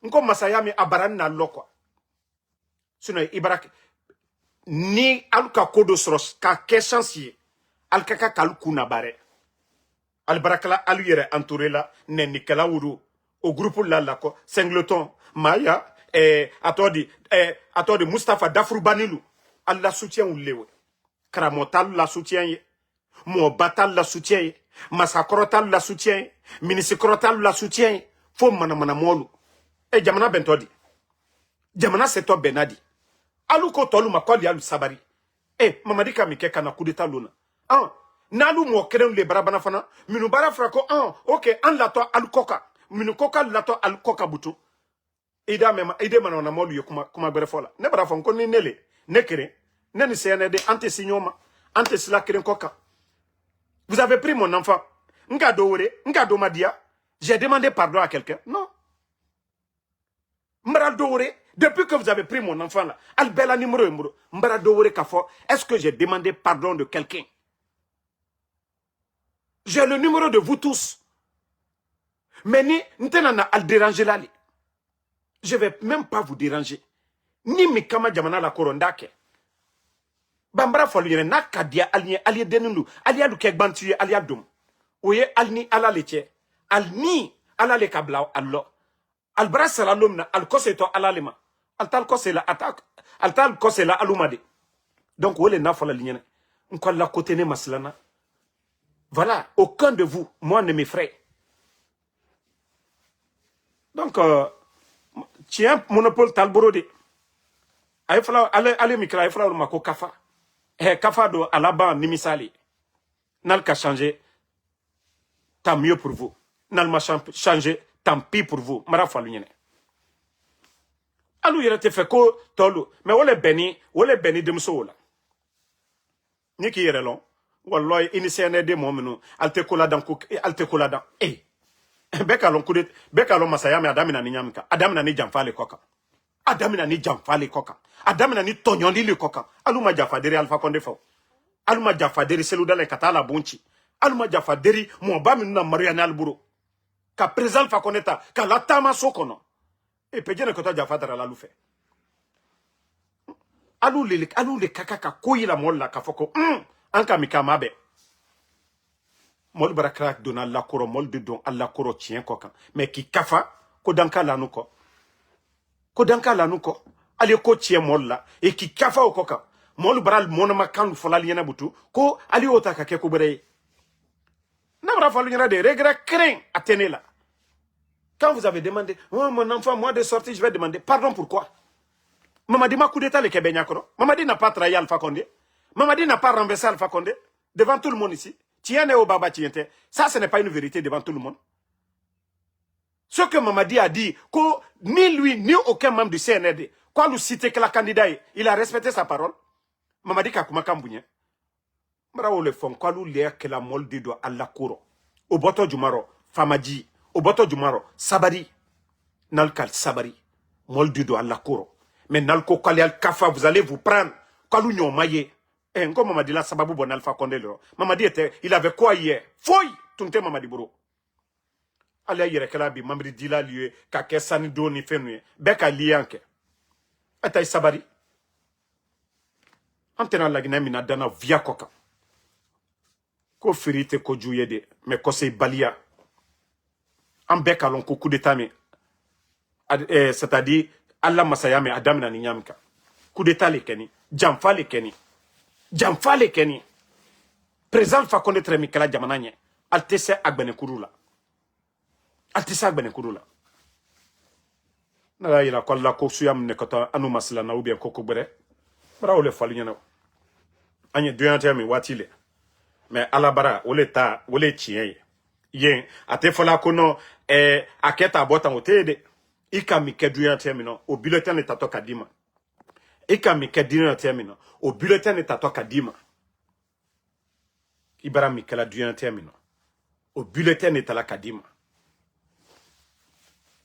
Speaker 1: Nko Masayami Abaran Nalo, quoi. Sinon, Ibarak, ni Aluka Kodosros, ka Keshansi, Alkaka Kalukuna Bare. Albarakala Aluyere entouré là, Nenikala Uru. Au groupe là, Singleton, Maya, attendez, Mustafa Dafrou Banilu, Allah soutient ou lewe. Kramotal la soutient, Mobatal la soutient, Massakrotal la soutient, Minisikrotal la soutient, Fo manamana molu. Jamana bentodi. Jamana seto benadi. Alu ko tolu makoli alu sabari. Mamadi kamike kana kudeta luna. Nalu mo keren le barabana fana, minu bara frako ok, an lato alu koka. Minu koka lato alu koka butu. Ide manana molu yo kuma berefola. Ne bara fon ko ni nele, ne keren, ne ni CND ante signoma, ante sila keren koka. Vous avez pris mon enfant. Ngado madia. J'ai demandé pardon à quelqu'un. Non. Mbradore, depuis que vous avez pris mon enfant là, Albella numéro Mbradore Kafo, est-ce que j'ai demandé pardon de quelqu'un? J'ai le numéro de vous tous. Mais ni n'tenana al déranger là. Je vais même pas vous déranger. Ni mikama jamana la korondake. Bambara foluyene na kadia alnie denundu, alia du kegbantuye alia dum. Oye alni ala leche. Alni ala le kabla allo. Albra salalum na alkoseto alalema. Altal kosela attaque. Altal kosela alumade. Donc wole na fola lignene. Nko la côté ne maslana. Voilà, aucun de vous, moi ne m'effraie. Donc tiens monopole talborode. Allez mikra ifla mako kafa. Kafa do alaba nimisali. Nal ka changer. Tant mieux pour vous. Nal ma changer. Tant pis pour vous. Mara falunyene. Alou yere te fait ko tolu. Mais wole beni de msoula. Niki yere lon. Walloy initié de momenu. Alte kola dan. Beka lon masaya me adamina ni nyamka. Adamina ni jamfale koka. Adamina ni jamfale koka. Adamina ni tonyondi le koka. Aluma jafaderi Alpha Condé fo. Aluma jafaderi seludale katala bunchi. Aluma jafaderi mwaba minuna mariana alburo. Ka président Alpha Condé ta ka la tama sokono. Pejene kota jafadara la lufe. Alou le kaka ka koyi la molla ka foko. Anka mikamabe. Mol barakrak dona la koro mol de don alla koro tien koka. Mais ki kafa ko danka la nuko. Ko danka la nuko. Ali ko tien mol la e ki kafa o koka. Mol baral monoma kan fola liena butu ko ali ota ka ke ko bere. N'abra fallu y des regrets craints à tenir là. Quand vous avez demandé, oh mon enfant, moi de sortir, je vais demander pardon pourquoi. Mamadi m'a coup d'état le Kébéniakoro. Mamadi n'a pas trahi Alpha Condé. Mamadi n'a pas renversé Alpha Condé devant tout le monde ici. Tiens au baba tiente. Ça, ce n'est pas une vérité devant tout le monde. Ce que Mamadi a dit, que ni lui, ni aucun membre du CNRD, quand nous cité que la candidat, il a respecté sa parole. Mamadi Kakuma Kambounye. Bravo le fond, quand nous l'air que la molde doit à la cour. Au boto du maro, Famadji. Au boto du maro, Sabari. Nalkal Sabari. Molde doit à la cour. Mais Nalko Kalial Kafa, vous allez vous prendre. Quand nous n'y maillé. Comme Mamadi la Sababou bon Alpha Condé. Mamadi était, il avait quoi hier? Foy! Tunte Mamadi Bouro. Allez, il y a kalabi, Mamadi Dila lieu, Kake Sanido ni fenouye. Beka lianke. Atay Sabari. Antena la Guinée mina dana via koka. Ko firite ko juyede mais ko se balia en beka lon ko coup d'état mais c'est-à-dire Allah masaya me adam na nyamka coup d'état le keni jamfa le keni président fa connaître mikala jamananye altese agbene kurula na ila ko la ko suyam ne kota anu masla na ubien koko bere bra ole falu nyana anye duante mi watile mais alabara ole tien yen ate fola kono aketa botan otede ikami keduyan termino au bulletin de tato kadima ikami keduyan termino au bulletin de tato kadima ibara mikela duyan termino au bulletin de tala kadima.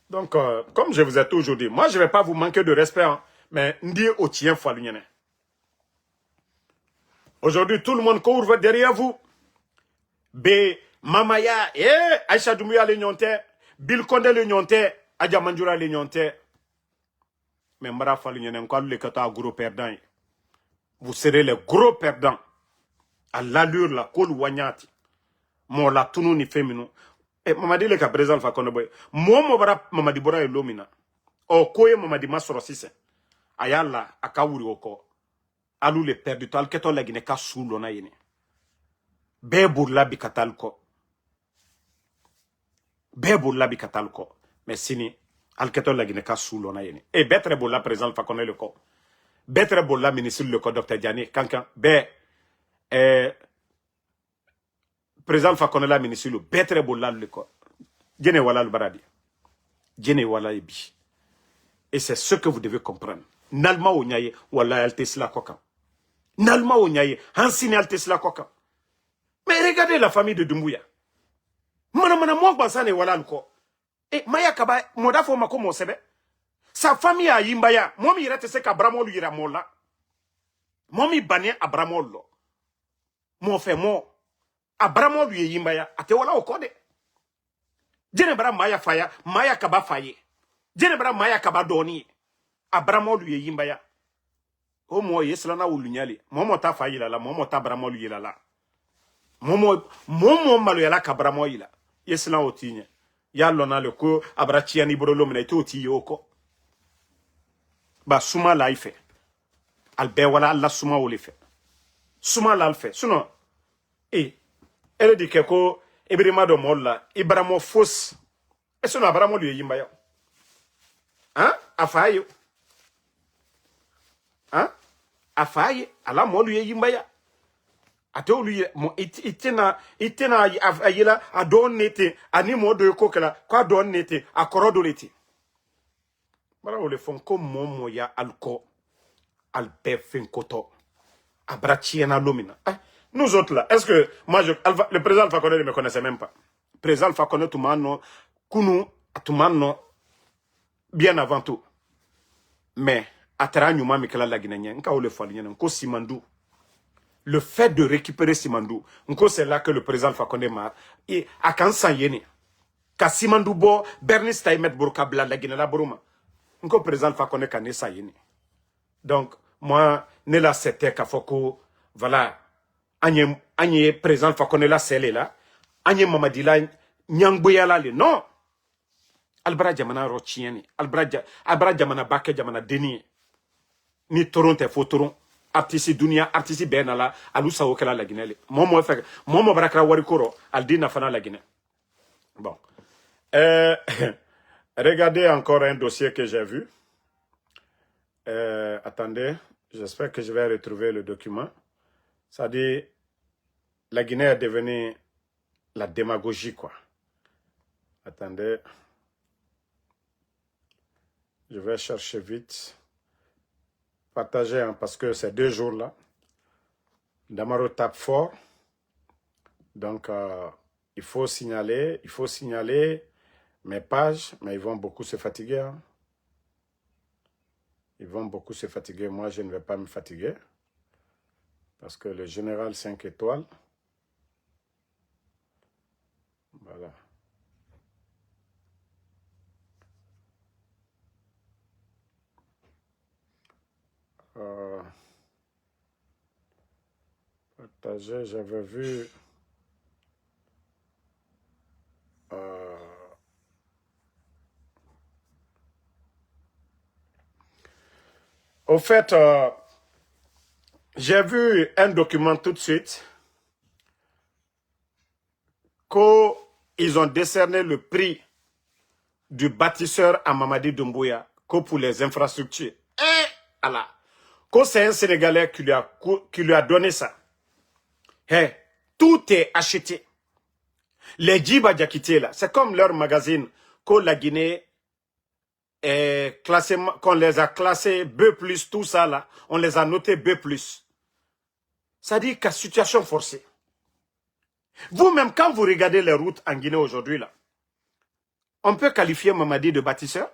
Speaker 1: Donc comme je vous ai toujours dit, moi je vais pas vous manquer de respect hein, mais ndi au tien falunyene. Aujourd'hui, tout le monde court derrière vous. B. Mamaya, Aïcha Doumbouya le nyonte, Bill Condé le nyonte, Adja Mandjoura le nyonte. Mais Mara Falunyene, encore le kata gros perdant. Vous serez les gros perdants. À l'allure, la kol wanyati. Mon la tunu ni féminin. Et Mamadi le ka présent fa konoboy. Moi, Mabara Mamadi Bora et Lomina. O koye mamadi masoro sise. Ayala akawuri oko. Alou le père du tal keto la Guinée ka soulo na yene. Bebo labi katalko. Bebo labi katalko. Mais sini alketo la Guinée ka soulo na yene. Et betre bolla présent fa connaît le ko. Betre bolla ministre le ko docteur Diané kankan be président fa connaît la ministre le betre bolla le ko. Djene wala le baradi. Djene wala ebi. Et c'est ce que vous devez comprendre. Nalma o nyaye wala altesla koka. Nalma o nyaye hansine altesla koka. Mais regardez la famille de Doumbouya. Mana mo gbansane wala lko. Et maya kaba modafo mako sebe. Sa famille a yimbaya. Momi irete se kabramol yira mola. Momi banye abramol lo. Mon fait mo. Abramol yu yimbaya. Ate wala okode. Jene bra maya faya. Maya kaba faye. Jene bra maya kaba doni. Abramol yu yimbaya. O mo yeslana ulunyali. Momo ta faye la. Momo ta bramol yu la. Momo malo yala kabramo yila. Yeslan otinye. Ya lona le ko abrachi ani brolo mena ito oti yoko. Ba suma la ife. Albe wala alla suma wole fe. Suma la alfe. Suno ele di keko ibrima do molla ibramo fos. E suno abramo lu yimba yo. Hein? Afayo. Hein? Afaye ala mo lu yimba ya. Atolu mo itina ayela adon nete ani mo do kokela kwa don nete akorodo leti bara ole fon ko momo ya alko albe fin koto abrachiena lomina nous autres là est-ce que moi le président Alpha Condé ne me connaissait même pas. Le président Alpha Condé tout mano kunu atumano bien avant tout mais atara nyuma mikela la Guinée nka ole falinya ko Simandou. Le fait de récupérer Simandou, c'est là que le président Alpha Condé m'a et à Kansan Yene. Ka Simandou bo Bernice Taïmet Bourkabla la Guinée la Boroma. Le président Alpha Condé kane sa Yene. Donc moi ne la c'était qu'à foko voilà anye président Alpha Condé la celle là anye Mamadi la nyangboya la le non. Albra jamana rochieni albra jamana bakke jamana deni ni Toronto fotoron artiste dunia artiste benala alusa okela la Guinée momo barakra warikoro aldina fana la Guinée. Bon regardez encore un dossier que j'ai vu. Attendez, j'espère que je vais retrouver le document. Ça dit la Guinée est devenue la démagogie quoi. Attendez, je vais chercher vite. Partager hein, parce que ces 2 jours là Damaro tape fort donc il faut signaler mes pages mais ils vont beaucoup se fatiguer hein. Ils vont beaucoup se fatiguer. Moi je ne vais pas me fatiguer parce que le général 5 étoiles voilà. Partager, j'avais vu au fait j'ai vu un document tout de suite qu'ils ont décerné le prix du bâtisseur à Mamadi Doumbouya pour les infrastructures. Allah. C'est un Sénégalais qui lui a donné ça. Hey, tout est acheté. Les Djiba Diakité là, c'est comme leur magazine que la Guinée est classée, qu'on les a classés B+, tout ça là, on les a notés B+. Ça dit qu'à situation forcée. Vous-même, quand vous regardez les routes en Guinée aujourd'hui là, on peut qualifier Mamadi de bâtisseur.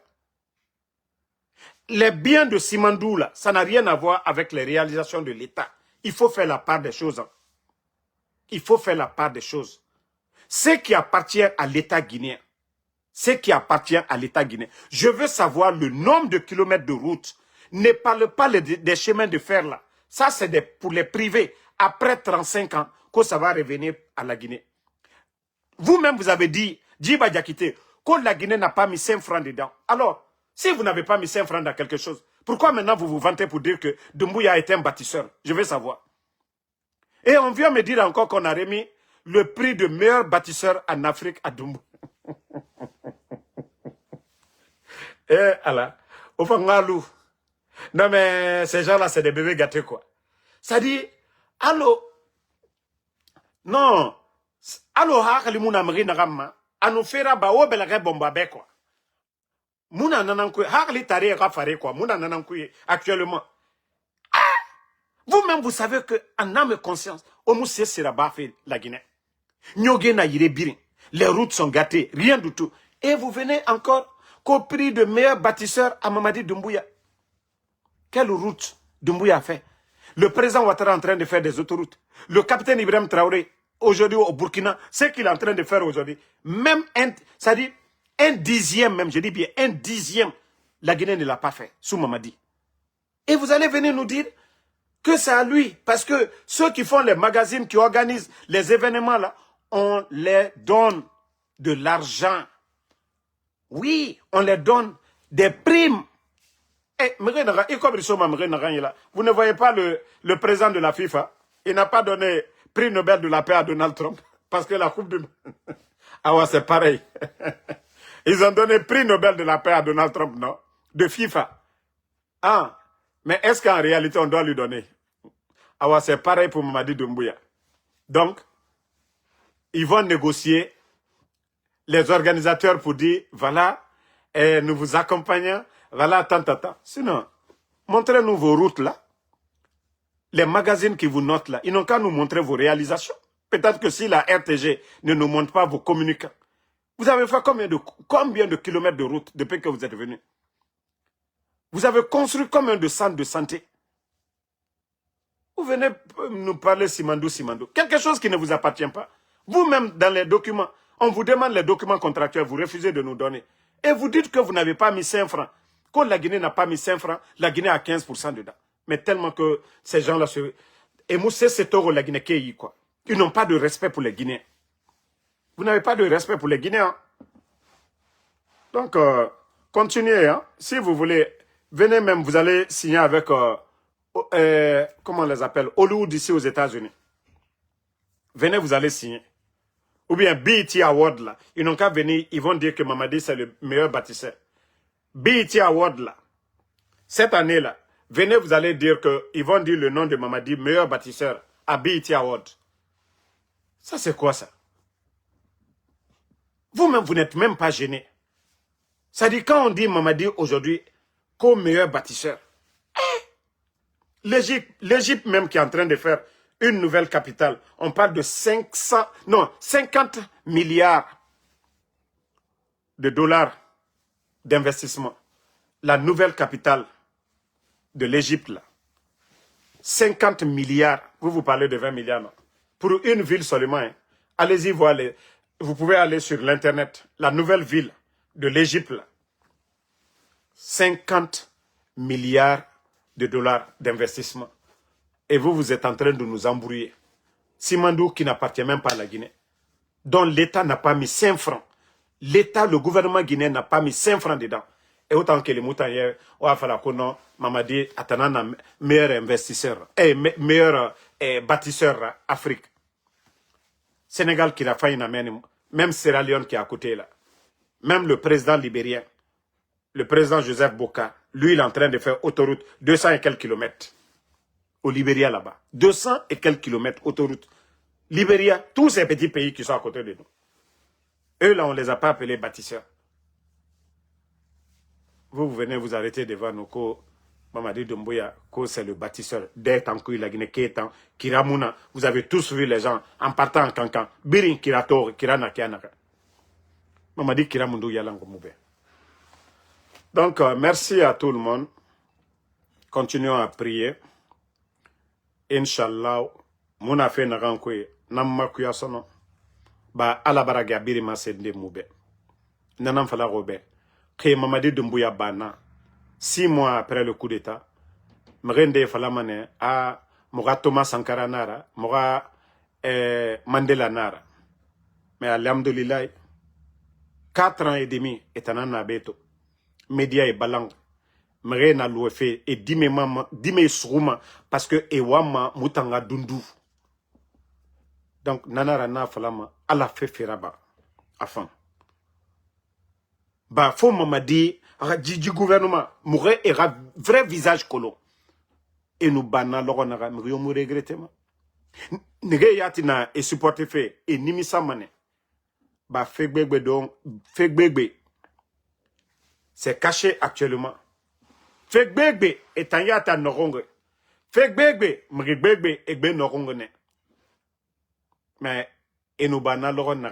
Speaker 1: Les biens de Simandou, là, ça n'a rien à voir avec les réalisations de l'État. Il faut faire la part des choses. Hein. Il faut faire la part des choses. Ce qui appartient à l'État guinéen, je veux savoir le nombre de kilomètres de route. Ne parle pas des chemins de fer là. Ça, c'est pour les privés. Après 35 ans, que ça va revenir à la Guinée. Vous-même, vous avez dit, Djiba Diakité, que la Guinée n'a pas mis 5 francs dedans. Alors, Si vous n'avez pas mis 5 francs dans quelque chose, pourquoi maintenant vous vous vantez pour dire que Doumbouya est un bâtisseur? Je veux savoir. Et on vient me dire encore qu'on a remis le prix de meilleur bâtisseur en Afrique à Doumbouya. Eh, Allah. Au fond, non, mais ces gens-là, c'est des bébés gâtés, quoi. Ça dit, allô, non, allô, hakali mouna mri nagamma, anu fera ba o belage bombabe, quoi. Mouna nanankouye, hakali tari rafare, quoi. Mouna nanankouye, actuellement. Vous-même, vous savez que, en âme et conscience, Omu sera bafé la Guinée. Nyoge na yire birin. Les routes sont gâtées, rien du tout. Et vous venez encore qu'au prix de meilleur bâtisseur à Mamadi Doumbouya. Quelle route Doumbouya a fait? Le président Ouattara est en train de faire des autoroutes. Le capitaine Ibrahim Traoré, aujourd'hui au Burkina, ce qu'il est en train de faire aujourd'hui, même c'est-à-dire un dixième même, je dis bien un dixième, la Guinée ne l'a pas fait, sous Mamadi. Et vous allez venir nous dire que c'est à lui, parce que ceux qui font les magazines, qui organisent les événements là, on les donne de l'argent. Oui, on les donne des primes. Et vous ne voyez pas le président de la FIFA, il n'a pas donné prix Nobel de la paix à Donald Trump, parce que la coupe de... Ah ouais, c'est pareil. Ils ont donné prix Nobel de la paix à Donald Trump, non? De FIFA. Ah, mais est-ce qu'en réalité, on doit lui donner? Ah ouais, c'est pareil pour Mamadi Doumbouya. Donc, ils vont négocier les organisateurs pour dire, voilà, et nous vous accompagnons, voilà, tant. Sinon, montrez-nous vos routes là. Les magazines qui vous notent là, ils n'ont qu'à nous montrer vos réalisations. Peut-être que si la RTG ne nous montre pas vos communicants, vous avez fait combien de kilomètres de route depuis que vous êtes venu? Vous avez construit combien de centres de santé? Vous venez nous parler Simandou. Quelque chose qui ne vous appartient pas. Vous-même, dans les documents, on vous demande les documents contractuels, vous refusez de nous donner. Et vous dites que vous n'avez pas mis 5 francs. Quand la Guinée n'a pas mis 5 francs, la Guinée a 15% dedans. Mais tellement que ces gens-là se... Et moi, c'est tort la Guinée qui est, quoi. Ils n'ont pas de respect pour les Guinéens. Vous n'avez pas de respect pour les Guinéens. Donc, continuez. Hein. Si vous voulez, venez même, vous allez signer avec... comment on les appelle? Hollywood ici aux États-Unis. Venez, vous allez signer. Ou bien BET Award là. Ils n'ont qu'à venir, ils vont dire que Mamadi c'est le meilleur bâtisseur. BET Award là. Cette année là, venez, vous allez dire que ils vont dire le nom de Mamadi, meilleur bâtisseur, à BET Award. Ça c'est quoi ça? Vous-même, vous n'êtes même pas gêné. Ça dit quand on dit Mamadi aujourd'hui comme meilleur bâtisseur. L'Égypte même qui est en train de faire une nouvelle capitale, on parle de 50 milliards de dollars d'investissement. La nouvelle capitale de l'Égypte, là. 50 milliards. Vous parlez de 20 milliards, non? Pour une ville seulement. Hein. Allez-y voir. Vous pouvez aller sur l'Internet. La nouvelle ville de l'Égypte, là. 50 milliards de dollars d'investissement. Et vous êtes en train de nous embrouiller. Simandou qui n'appartient même pas à la Guinée, dont l'État n'a pas mis 5 francs. L'État, le gouvernement guinéen n'a pas mis 5 francs dedans. Et autant que les moutons hier, on va faire la Mamadi Atanana, meilleur investisseur, meilleur bâtisseur Afrique. Sénégal qui l'a fait une amène, même Sierra Leone qui est à côté là. Même le président libérien, le président Joseph Boka, lui il est en train de faire autoroute 200 et quelques kilomètres. Au Libéria là-bas. 200 et quelques kilomètres autoroute. Libéria, tous ces petits pays qui sont à côté de nous. Eux là, on ne les a pas appelés bâtisseurs. Vous venez vous arrêter devant nous, Mamadi Doumbouya, c'est le bâtisseur. Dès tant qu'il a Guinée, Kétan, Kiramuna, vous avez tous vu les gens en partant en cancan. Birin, Kirator, Kirana, Kianaka. Mamadi Kiramundu Yalango Moube. Donc, merci à tout le monde. Continuons à prier. Inch'Allah, mon affaire n'a rien que namma kuyasono. Ba alabaraga birima sende moube. Nanam fala robe. Kay Mamadi Doumbouya bana. 6 mois après le coup d'état, Mrende falamane a Moura Thomas Sankara Nara, Moura Mandela Nara. Mais alhamdulillah, 4 ans et demi est un an abeto. média et balang mre na luefe et dime mama dime suruma parce que ewama mutanga dundu donc nanara na falama ala fait feraba afin ba fo mamadi du gouvernement mourait era vrai visage colo et nous bana logona mriyo mu regretter ma nige yatina et supporter fait et nimisa mané ba fegbegbe donc fegbegbe c'est caché actuellement fegbegbe etanyata noronge fegbegbe mrigbegbe egbe noronge ne mais et nous bana logona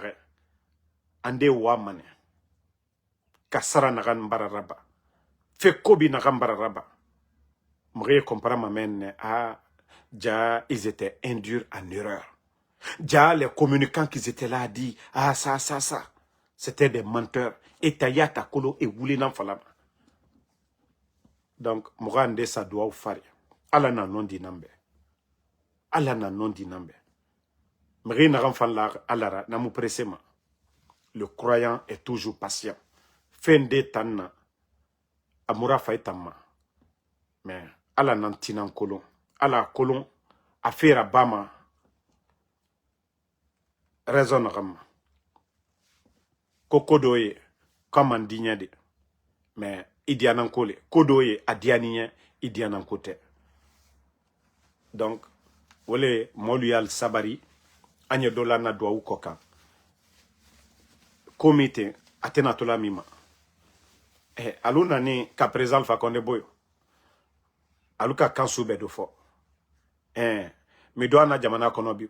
Speaker 1: ande wa mané kasara nagan bararaba fe kobi nagan bararaba mourir comprend ma mène ah ja ils étaient induits en erreur. Ja les communicants qui étaient là dit ah ça c'était des menteurs et tayata kolo et wuli nan falama donc mourande ça doit faire ala na non dinambe ala na non dinambe mourir na ran fan la alara na mu pressema le croyant est toujours patient fin de tanna amura faitama mais ala nan tinan kolon ala kolon affaire bama raison ram kokodoye comme andinya de mais idianan kole kodoye adianinya idianan kote donc wole moluyal sabari anya dola na doa ukoka comité atena tola mima aluna ni ka président Fakonde boyo aluka kansu be do fo mi do na jamana kono bi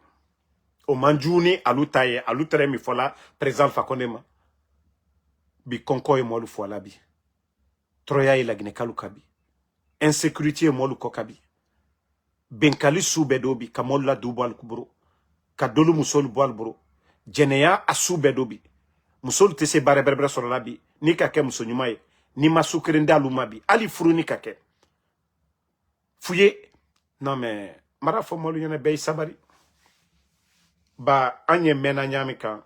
Speaker 1: o manjuni alutaye alutere mi fola président Fakonde ma bi konko e molu fola bi troya ila gine kaluka bi insécurité molu kokabi benkali sube do bi kamol la dubal kubro ka dolu musol boal bro jeneya asube do bi musol tese bare berbre sur la bi ni ka ke musonyuma ye ni masukrinda luma bi ali furu ni ka ke fouillé non mais mara fo molu yene bey sabari ba anye mena nyami kan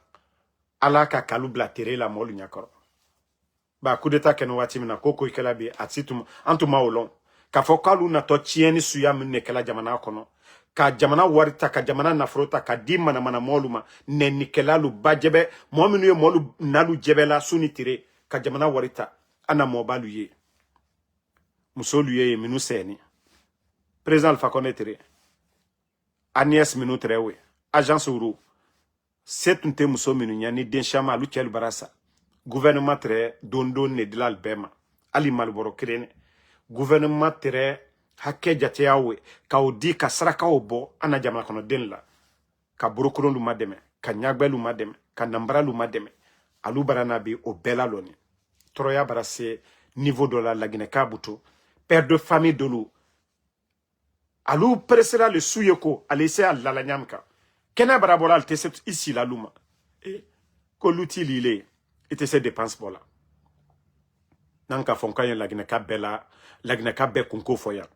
Speaker 1: ala ka kalu blatere la molu nyakoro ba coup d'état ken wati mina koko ikela bi atitum antuma olon ka fo kalu na to tieni suya minne kala jamana kono ka jamana warita ka jamana nafrota ka di mana mana moluma ne nikela lu bajebe mominu ye molu nalu jebela suni tire ka jamana warita ana mobalu ye musolu ye minu seni président Alpha Condé tere Agnès minu trewe agence uru setunte muso minu nyani denchama alu chelu barasa gouvernement tere dondo ne dilal bema ali malboro krene gouvernement tere hakke jate yawe ka odi ka saraka obo ana jamana kono den la ka burukuru lu mademe ka nyagbe lu mademe ka nambara lu mademe alu barana bi o bela loni troya barase niveau de la lagine kabuto père de famille de l'eau alu presera le souyeko alese al la nyamka kena barabola al teset ici la luma e ko l'outil lile était ses dépenses bola nanka fonkanye lagine ka bela lagine ka be kunko foya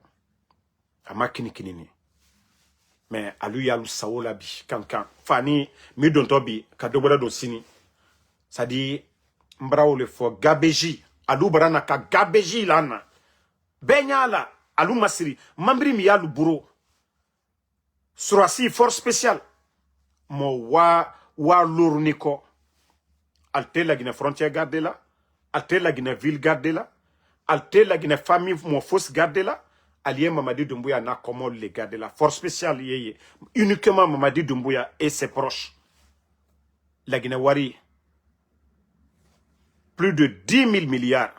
Speaker 1: ama kini mais alu yalu sawola bi kankan fani mi don tobi ka dobora do sini ça dit mbrawo le fo gabeji alu barana ka gabeji lana benyala alu masiri mambri mi yalu buro surasi force spéciale mo wa lourniko alte la Guinée frontière garde là alte la Guinée ville garde là alte la Guinée famille mo fausse garde là allié Mamadi Doumbouya na comment les garde la force spéciale yeye uniquement Mamadi Doumbouya et ses proches la Guinée wari plus de 10 000 milliards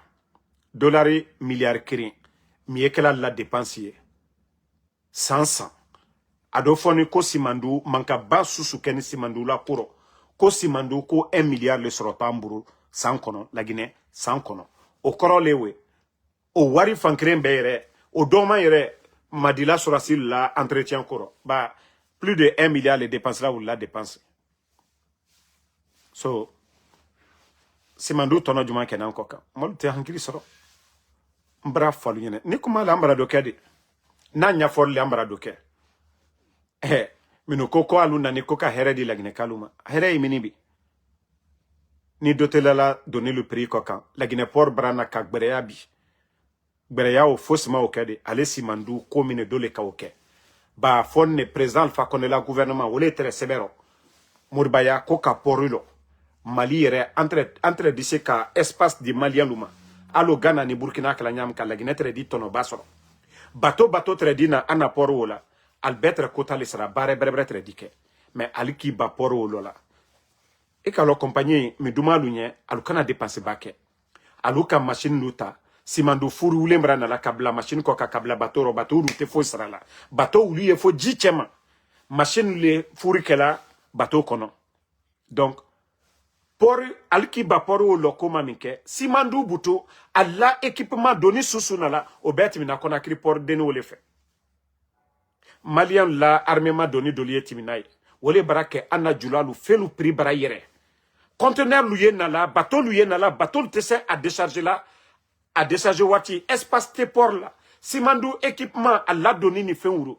Speaker 1: dollars milliards kiri miekela la dépensier 100 adofoni ko simandu manka ba susu keni simandu la kuro ko simandu ko 1 milliard le sorotamburu 100 kono la Guinée 100 kono o koro lewe o wari fankren bere o doma yere madila sorasil la entretien koro ba plus de 1 milliard les dépenses là ou la dépense so simandu tono juma kenan koka mol te hankiri soro mbra falu nyene ni kuma la mbra dokedi na nya for le mbra doke mino koko aluna ni koka here di lagine kaluma here iminibi ni dotelala donner le prix kokan la Guinée port brana ka gbereya bi gbereya o fosma o kede ale simandu commune do le ka o ke ba fonne président Alpha Condé la gouvernement wole très sévère Morbaya ko ka porulo Mali yɛrɛ entre dise ka espace di malien luma alo Ghana ni Burkina kala nyam ka la Guinée très dit tono basoro bateau très dit na ana poro wala albetre kota le sera bare berebre très dit ke mais ali ki ba poro wala e ka lo compagnie mi duma lunye alu kana dépenser baké alu ka machine luta simandu furu lembra na la kabla machine ko ka kabla bateau te fo sera la bateau lui e fo jichema machine le furu kala bateau kono donc pour alkiba pour o lokoma minke simandu buto alla équipement doni susuna la o bet mina kona kri pour deno le fait malien la armement doni dolier timinai wole barake anna julalu felu prix barayere conteneur luye na la bateau tese à décharger wati espace te port la simandu équipement alla doni ni fenwuru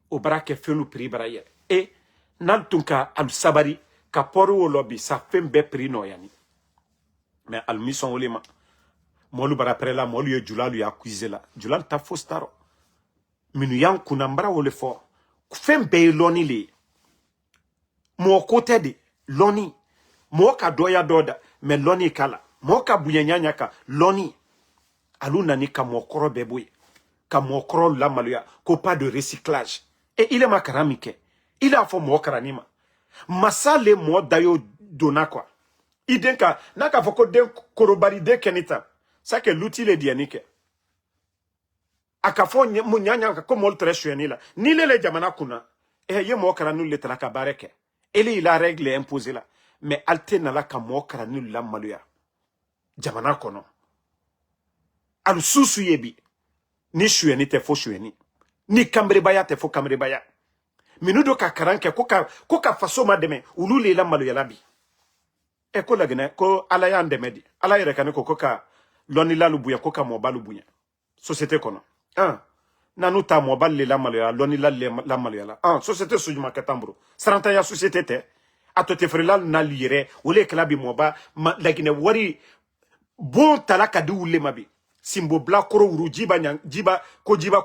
Speaker 1: o barake felu prix barayere et nantunka al sabari ka poro o lobby sa fem be prix no yani mais al mission olema molu bara prela molu ye julalu ya kuizela julal ta fostaro minu yan kunambra wole fo fem be loni le mo côté de loni mo ka doya doda mais loni kala mo ka bunyanya ka loni aluna ni ka mo koro beboy ka mo koro la maluya ko pas de recyclage et il est makaramike il a fo mo karanima masale mo dayo dona quoi idenka naka foko den korobari de kenita ça que l'outil le dianike akafo mu nyanya ka ko mol treshweni la ni le jamana kuna ye mo karanu le traka bareke ele la règle imposée là mais altena la ka mo karanu la maluya jamana kono al susu yebi ni shweni te fo shweni ni kambre baya te fo kambre baya minudo ka karanke ko ka faso mademe ulule la malu yalabi e ko lagene ko ala ya ndemedi ala yere kan ko ka loni la lubuya ko ka mo balubuya société kono nanu ta mo balle la malu ya loni la malu ya la société sujuma katambro saranta ya société te atote frela na lire wole klabi mo ba lagene wari bon talaka du wule mabi simbo bla koro uru jiba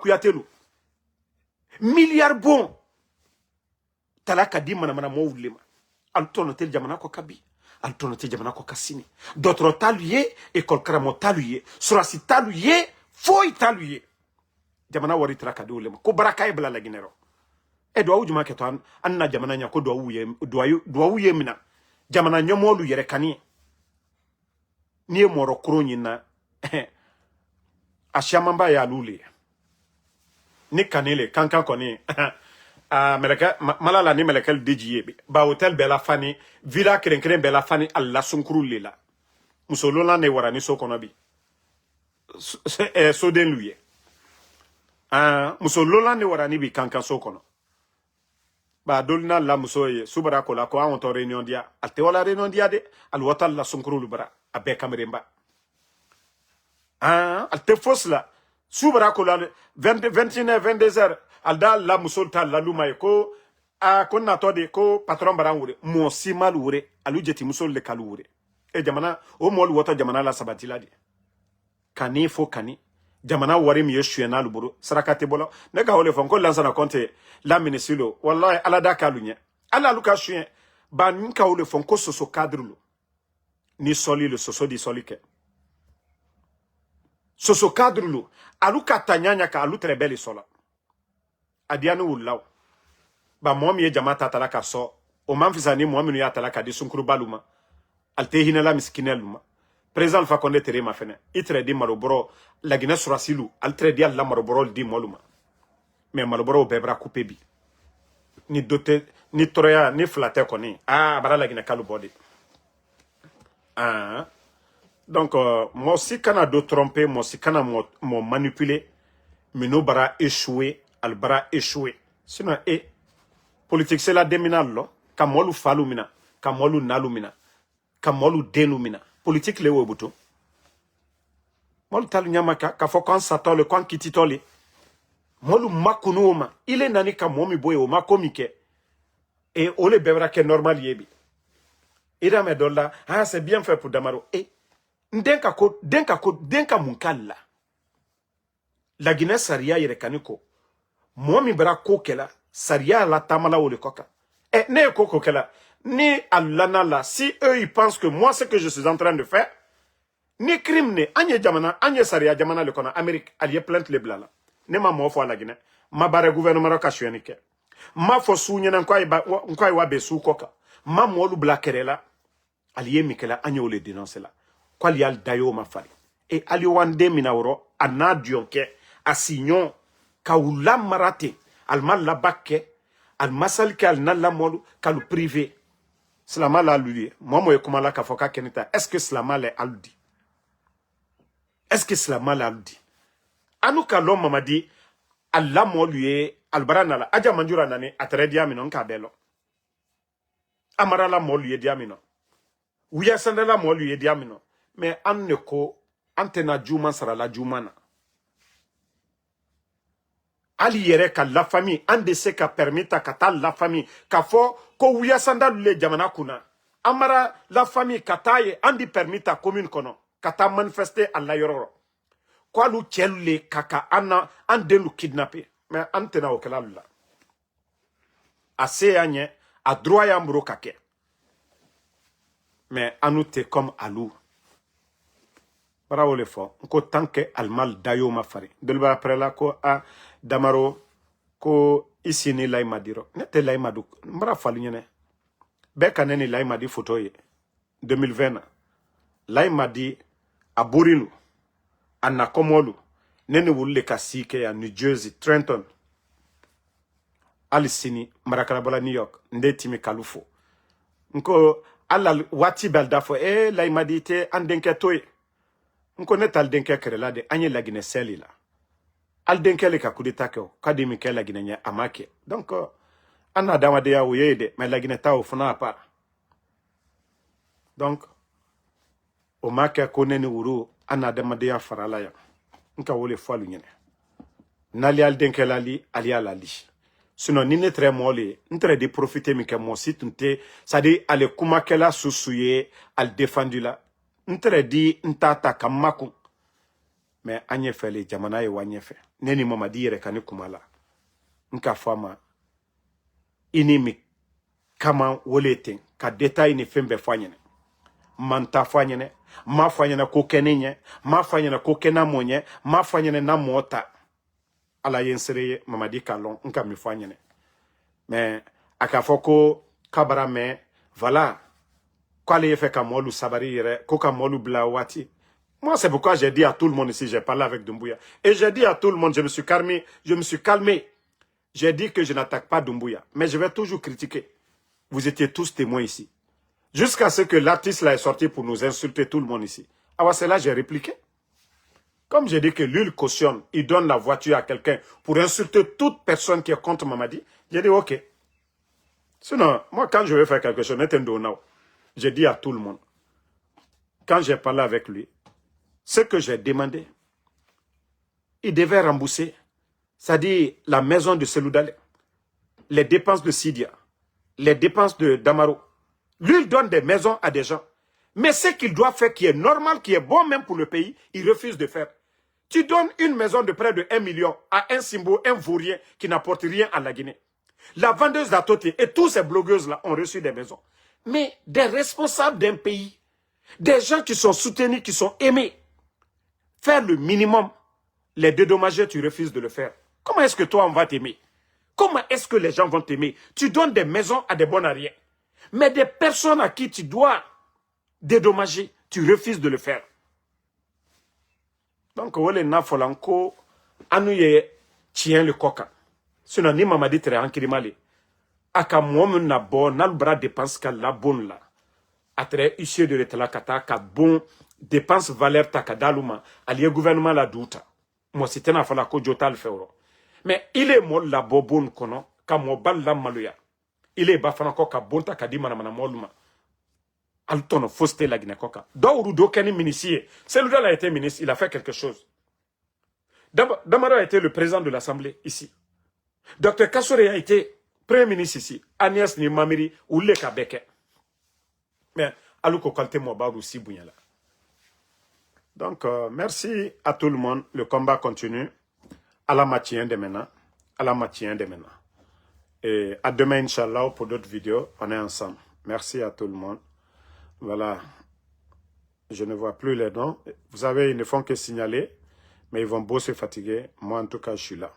Speaker 1: kuyatelu milliard bon talaka di mana mo wulema al tono tel jamana ko kabi al tono tel jamana ko kasini d'autres taluye école kramo taluye surasi taluye foi taluye jamana wari traka di wulema ko baraka e bla la ginero e do awujuma ke to anna jamana nya ko do awuye mina jamana nyomolu yere kani ni moro kronyi na ashamamba ya lule ni kanele kankan koni meleka malala ni melekel dejiye ba hotel bela fani villa kren bela fani alla sunkuru lela musolola ne warani sokono bi so den luye musolola ne warani bi kankan sokono ba dolna la musoye subara ko la ko on to réunion dia alte wala réunion dia de al watal la sunkuru lubara abe kameremba alte fosla subara ko la 21h 22h alda la musol ta la luma ko ko na to de ko patron baran wure mo simal wure alu jeti musol le kalu wure e jamana o mol woto jamana la sabatila de kani fo kani jamana wari mi yeshu na luburu sarakate bolo ne ga wole fon ko lansa na konte la minisilo wallahi ala da kalunya ala luka shuen ba nka wole fon ko soso cadre lo ni soli le soso di solike soso cadre lo alu katanyanya ka alu trebele sola adianu wulaw ba mom ye jamata talaka so o man fisani mom ya talaka di sunkuru baluma alte hinala miskineluma président Alpha Condé tere ma fene itre di maroboro la Guinée surasilu altre di alla maroboro di moluma mais maroboro bebra coupé bi ni doté ni troya ni flaté koni bara la Guinée kalu body donc moi si kana do tromper moi si kana mo manipuler mino bara échouer al bara échouer sinon politique c'est la déminal kamolu falumina kamolu nalumina kamolu denumina politique le wobuto molu talu nyamaka ka fo kan satole kan kititole molu makunuma ile nani ka momi boye o makomike e ole bebra ke normal yebi ira me dolla ah c'est bien fait pour Damaro et denka munkalla la Guinée saria yere kaniko moi mi bra ko kela saria la tamala ou le coca et ne koko kela ni alana la si eux ils pensent que moi ce que je suis en train de faire ni crime ne anye jamana anye saria jamana le kona Amérique allié plainte les blala ne ma mo fo la Guinée ma bare gouvernement ka shuenike ma fo sunya na nkwai wa be su koka ma mo lu bla kerela allié mikela anye o le dénoncer la kwali al dayo ma fari et ali wande minawro anadionke asignon kaula marate alma la bakke al masal kal nalla molu kalu privé slama la lui moi mo kuma la ka foka kenita est-ce que slama le aldi est-ce que slama la aldi anu kalom mamadi alla molu albarana la aja manjura nani atredia minon ka belo amara la molu diamino wiya sandala molu diamino mais an ne ko antena juma sara la jumana ali yere ka la famille an de se ka permita ka ta la famille ka fo ko wiya sandal le jamana kuna amara la famille ka ta ye an di permita commune kono ka ta manifester à la yororo ko lu chelle kaka anna an de lu kidnapper mais antena o kala la assez anye a droit ya mbro kake mais anoute comme alou bravo le fort ko tanke almal dayo ma fari delba après la ko a Damaro ko isini lay madiro nete lay madu mbra falu nyene be kaneni lay madi photo ye 2020 lay madi aburilu anna komolu nene wulle kasike ya New Jersey Trenton alisini marakala New York ndetimi kalufo nko ala wati beldafo lay madi te andenke toy nko netal denke kerela de anye la Guinée seli la al denke le ka kudeta ke kadimi ke la Guinée nya amake donc ana dama de ya woyede mais la Guinée ta o funa pa donc o make ko neni wuro ana dama de ya farala ya nka wole falu nyene nali al denke la li ali ala li sinon ni ne très molé ntre de profiter mi ke mo situnte ça dit ale kuma kela susuye al défendu la ntre di ntata kamaku mais anye fele jamana ye wanye fe neni mama di yere kani kumala nka fama ini mi kama wolete ka detail ni fembe fanyene manta fanyene ma fanyene ko kenenye ma fanyene ko kenamonye ma fanyene na mota ala yensere mama di kalon nka mi fanyene mais akafoko kabara me voilà quoi les fait comme molu sabari yere ko ka molu bla wati. Moi, c'est pourquoi j'ai dit à tout le monde ici, j'ai parlé avec Doumbouya. Et j'ai dit à tout le monde, je me suis calmé. J'ai dit que je n'attaque pas Doumbouya. Mais je vais toujours critiquer. Vous étiez tous témoins ici. Jusqu'à ce que l'artiste là est sorti pour nous insulter tout le monde ici. Alors c'est là j'ai répliqué. Comme j'ai dit que lui, il cautionne, il donne la voiture à quelqu'un pour insulter toute personne qui est contre Mamadi, j'ai dit ok. Sinon, moi, quand je vais faire quelque chose, j'ai dit à tout le monde, quand j'ai parlé avec lui, ce que j'ai demandé, il devait rembourser, c'est-à-dire la maison de Seloudale, les dépenses de Sidia, les dépenses de Damaro. Lui, il donne des maisons à des gens. Mais ce qu'il doit faire, qui est normal, qui est bon même pour le pays, il refuse de faire. Tu donnes une maison de près de 1 million à un Simbo, un vaurien qui n'apporte rien à la Guinée. La vendeuse d'Atoté et tous ces blogueuses-là ont reçu des maisons. Mais des responsables d'un pays, des gens qui sont soutenus, qui sont aimés, faire le minimum, les dédommager, tu refuses de le faire. Comment est-ce que toi, on va t'aimer? Comment est-ce que les gens vont t'aimer? Tu donnes des maisons à des bonariens. Mais des personnes à qui tu dois dédommager, tu refuses de le faire. Donc, wole na folanko, anuye tient le coca. Sinon, ni mamadi tere ankirimali. Aka momu na bo, na bras dépense ka la bonne la. Atre issu de l'État kata ka bon dépense valeur ta kadaluma. Allié gouvernement la douta. Moi, c'était na fala ko jotal feuro. Mais il est mol la bobon kono, ka mo bal la maluya. Il est bafana ko ka bonta ka di mana moluma. Altono foste la Guinée koka. Daourou dokani ministre. Celui-là a été ministre, il a fait quelque chose. Damaro a été le président de l'Assemblée ici. Dr Kassoure a été premier ministre ici. Agnès Nimamiri ou le Kabeke. Mais alou ko qualité mo ba aussi bunyala. Donc merci à tout le monde, le combat continue. À la matinée de maintenant, à la matinée de maintenant. Et à demain inchallah pour d'autres vidéos, on est ensemble. Merci à tout le monde. Voilà. Je ne vois plus les noms. Vous savez, ils ne font que signaler, mais ils vont beau se fatiguer. Moi, en tout cas, je suis là.